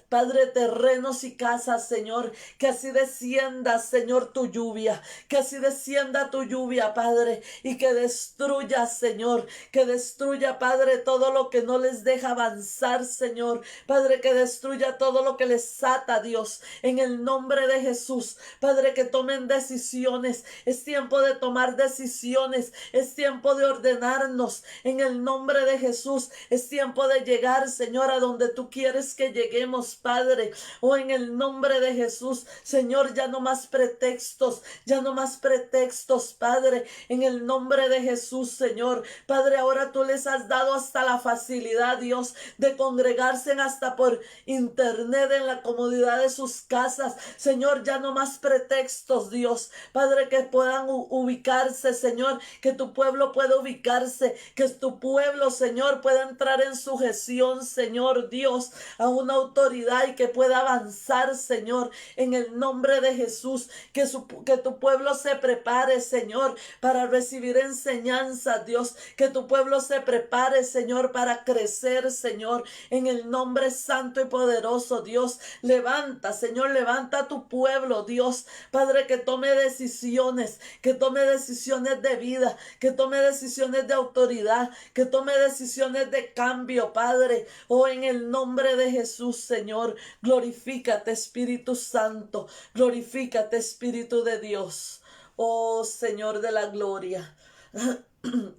Padre, terrenos y casas, Señor, que así descienda, Señor, tu lluvia, que así descienda tu lluvia, Padre, y que destruya, Señor, que destruya, Padre, todo lo que no les deja avanzar, Señor, Padre, que destruya todo lo que les ata, Dios, en el nombre de Jesús, Padre, que tomen decisiones, es tiempo de tomar decisiones, es tiempo de ordenarnos, en el nombre de Jesús, es tiempo de llegar, Señor, a donde tú quieres que lleguemos, Padre, o en el nombre de Jesús, Señor, ya no más pretextos, ya no más pretextos, Padre, en el nombre de Jesús, Señor, Padre, ahora tú les has dado hasta la facilidad, Dios, de congregarse hasta por internet en la comodidad de sus casas, Señor, ya no más pretextos, Dios, Padre, que puedan ubicarse, Señor, que tu pueblo pueda ubicarse, que tu pueblo, Señor, pueda entrar en sujeción, Señor Dios, a una autoridad y que pueda avanzar, Señor, en el nombre de Jesús, que tu pueblo se prepare, Señor, para recibir enseñanza, Dios, que tu pueblo se prepare, Señor, para crecer, Señor, en el nombre santo y poderoso, Dios, levanta, Señor, levanta a tu pueblo, Dios, Padre, que tome decisiones de vida, que tome decisiones de autoridad, que tome decisiones de cambio, Padre, oh, en el nombre de Jesús, Señor, glorifícate, Espíritu Santo, glorifícate, Espíritu de Dios, oh Señor de la gloria.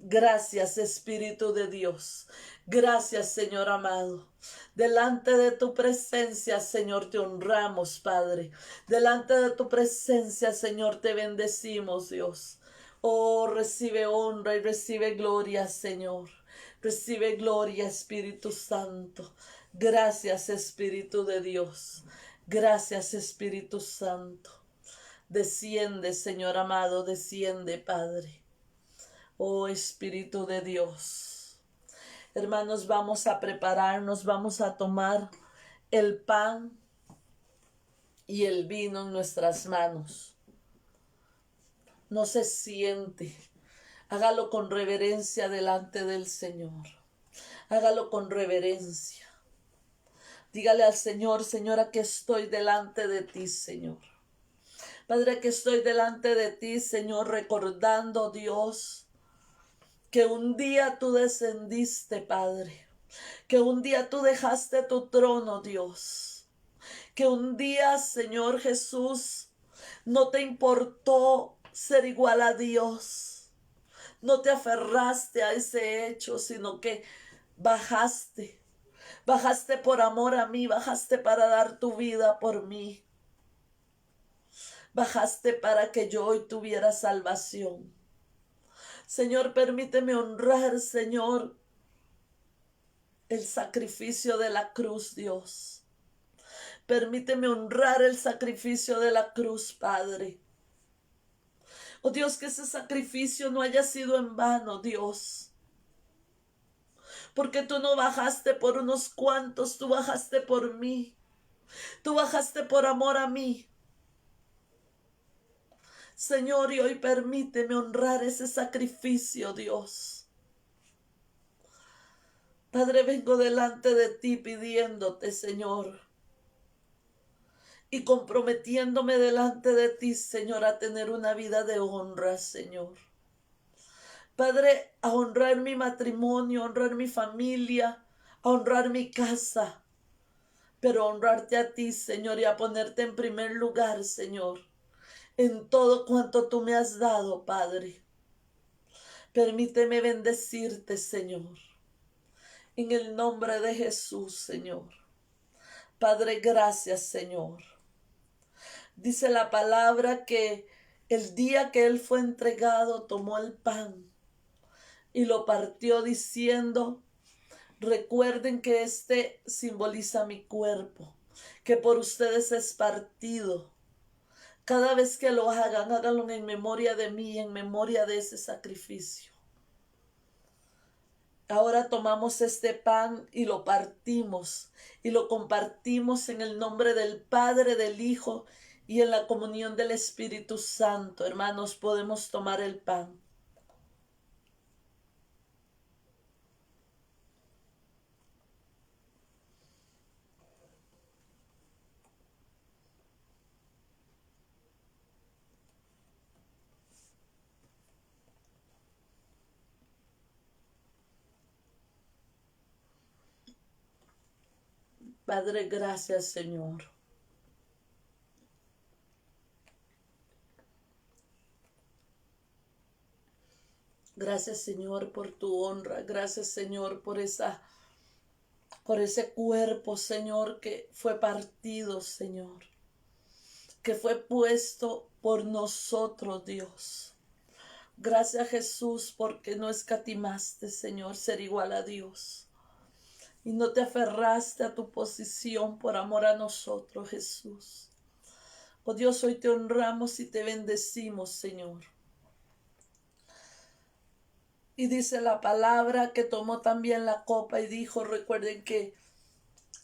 Gracias, Espíritu de Dios. Gracias, Señor amado. Delante de tu presencia, Señor, te honramos, Padre. Delante de tu presencia, Señor, te bendecimos, Dios. Oh, recibe honra y recibe gloria, Señor. Recibe gloria, Espíritu Santo. Gracias, Espíritu de Dios. Gracias, Espíritu Santo. Desciende, Señor amado, desciende, Padre. Oh, Espíritu de Dios. Hermanos, vamos a prepararnos, vamos a tomar el pan y el vino en nuestras manos. No se siente. Hágalo con reverencia delante del Señor. Hágalo con reverencia. Dígale al Señor: Señor, aquí estoy delante de ti, Señor. Padre, que estoy delante de ti, Señor, recordando, Dios, que un día tú descendiste, Padre. Que un día tú dejaste tu trono, Dios. Que un día, Señor Jesús, no te importó ser igual a Dios. No te aferraste a ese hecho, sino que bajaste. Bajaste por amor a mí, bajaste para dar tu vida por mí. Bajaste para que yo hoy tuviera salvación. Señor, permíteme honrar, Señor, el sacrificio de la cruz, Dios. Permíteme honrar el sacrificio de la cruz, Padre. Oh Dios, que ese sacrificio no haya sido en vano, Dios. Porque tú no bajaste por unos cuantos, tú bajaste por mí. Tú bajaste por amor a mí. Señor, y hoy permíteme honrar ese sacrificio, Dios. Padre, vengo delante de ti pidiéndote, Señor, y comprometiéndome delante de ti, Señor, a tener una vida de honra, Señor. Padre, a honrar mi matrimonio, a honrar mi familia, a honrar mi casa, pero a honrarte a ti, Señor, y a ponerte en primer lugar, Señor, en todo cuanto tú me has dado, Padre. Permíteme bendecirte, Señor, en el nombre de Jesús, Señor. Padre, gracias, Señor. Dice la palabra que el día que Él fue entregado, tomó el pan y lo partió diciendo: recuerden que este simboliza mi cuerpo, que por ustedes es partido. Cada vez que lo hagan, háganlo en memoria de mí, en memoria de ese sacrificio. Ahora tomamos este pan y lo partimos y lo compartimos en el nombre del Padre, del Hijo y en la comunión del Espíritu Santo. Hermanos, podemos tomar el pan. Padre, gracias, Señor. Gracias, Señor, por tu honra. Gracias, Señor, por ese cuerpo, Señor, que fue partido, Señor, que fue puesto por nosotros, Dios. Gracias, Jesús, porque no escatimaste, Señor, ser igual a Dios. Y no te aferraste a tu posición por amor a nosotros, Jesús. Oh Dios, hoy te honramos y te bendecimos, Señor. Y dice la palabra que tomó también la copa y dijo: recuerden que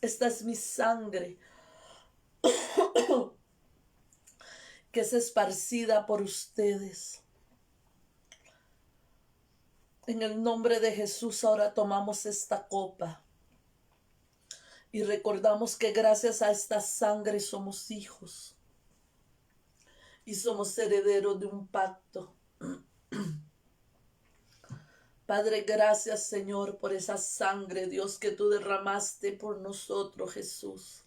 esta es mi sangre, que es esparcida por ustedes. En el nombre de Jesús ahora tomamos esta copa y recordamos que gracias a esta sangre somos hijos y somos herederos de un pacto. Padre, gracias, Señor, por esa sangre, Dios, que tú derramaste por nosotros, Jesús.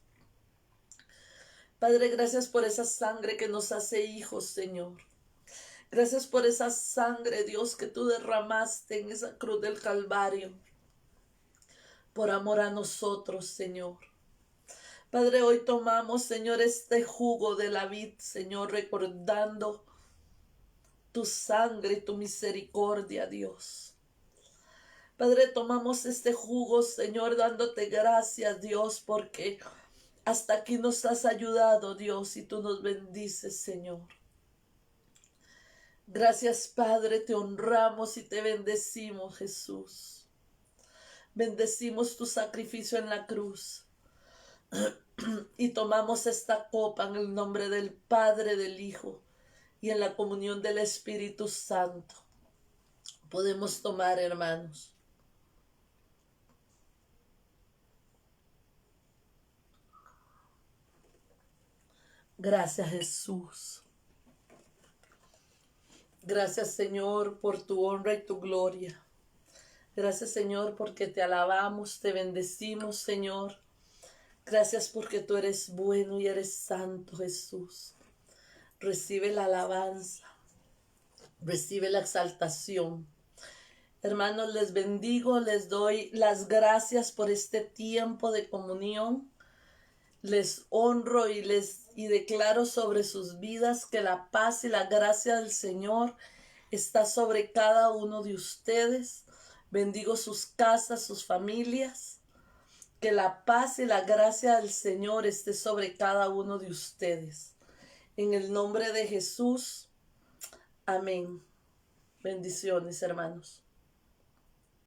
Padre, gracias por esa sangre que nos hace hijos, Señor. Gracias por esa sangre, Dios, que tú derramaste en esa cruz del Calvario, por amor a nosotros, Señor. Padre, hoy tomamos, Señor, este jugo de la vid, Señor, recordando tu sangre y tu misericordia, Dios. Padre, tomamos este jugo, Señor, dándote gracias, Dios, porque hasta aquí nos has ayudado, Dios, y tú nos bendices, Señor. Gracias, Padre, te honramos y te bendecimos, Jesús. Bendecimos tu sacrificio en la cruz. y tomamos esta copa en el nombre del Padre, del Hijo y en la comunión del Espíritu Santo. Podemos tomar, hermanos. Gracias, Jesús. Gracias, Señor, por tu honra y tu gloria. Gracias, Señor, porque te alabamos, te bendecimos, Señor. Gracias porque tú eres bueno y eres santo, Jesús. Recibe la alabanza, recibe la exaltación. Hermanos, les bendigo, les doy las gracias por este tiempo de comunión. Les honro y declaro sobre sus vidas que la paz y la gracia del Señor está sobre cada uno de ustedes. Bendigo sus casas, sus familias. Que la paz y la gracia del Señor esté sobre cada uno de ustedes. En el nombre de Jesús. Amén. Bendiciones, hermanos.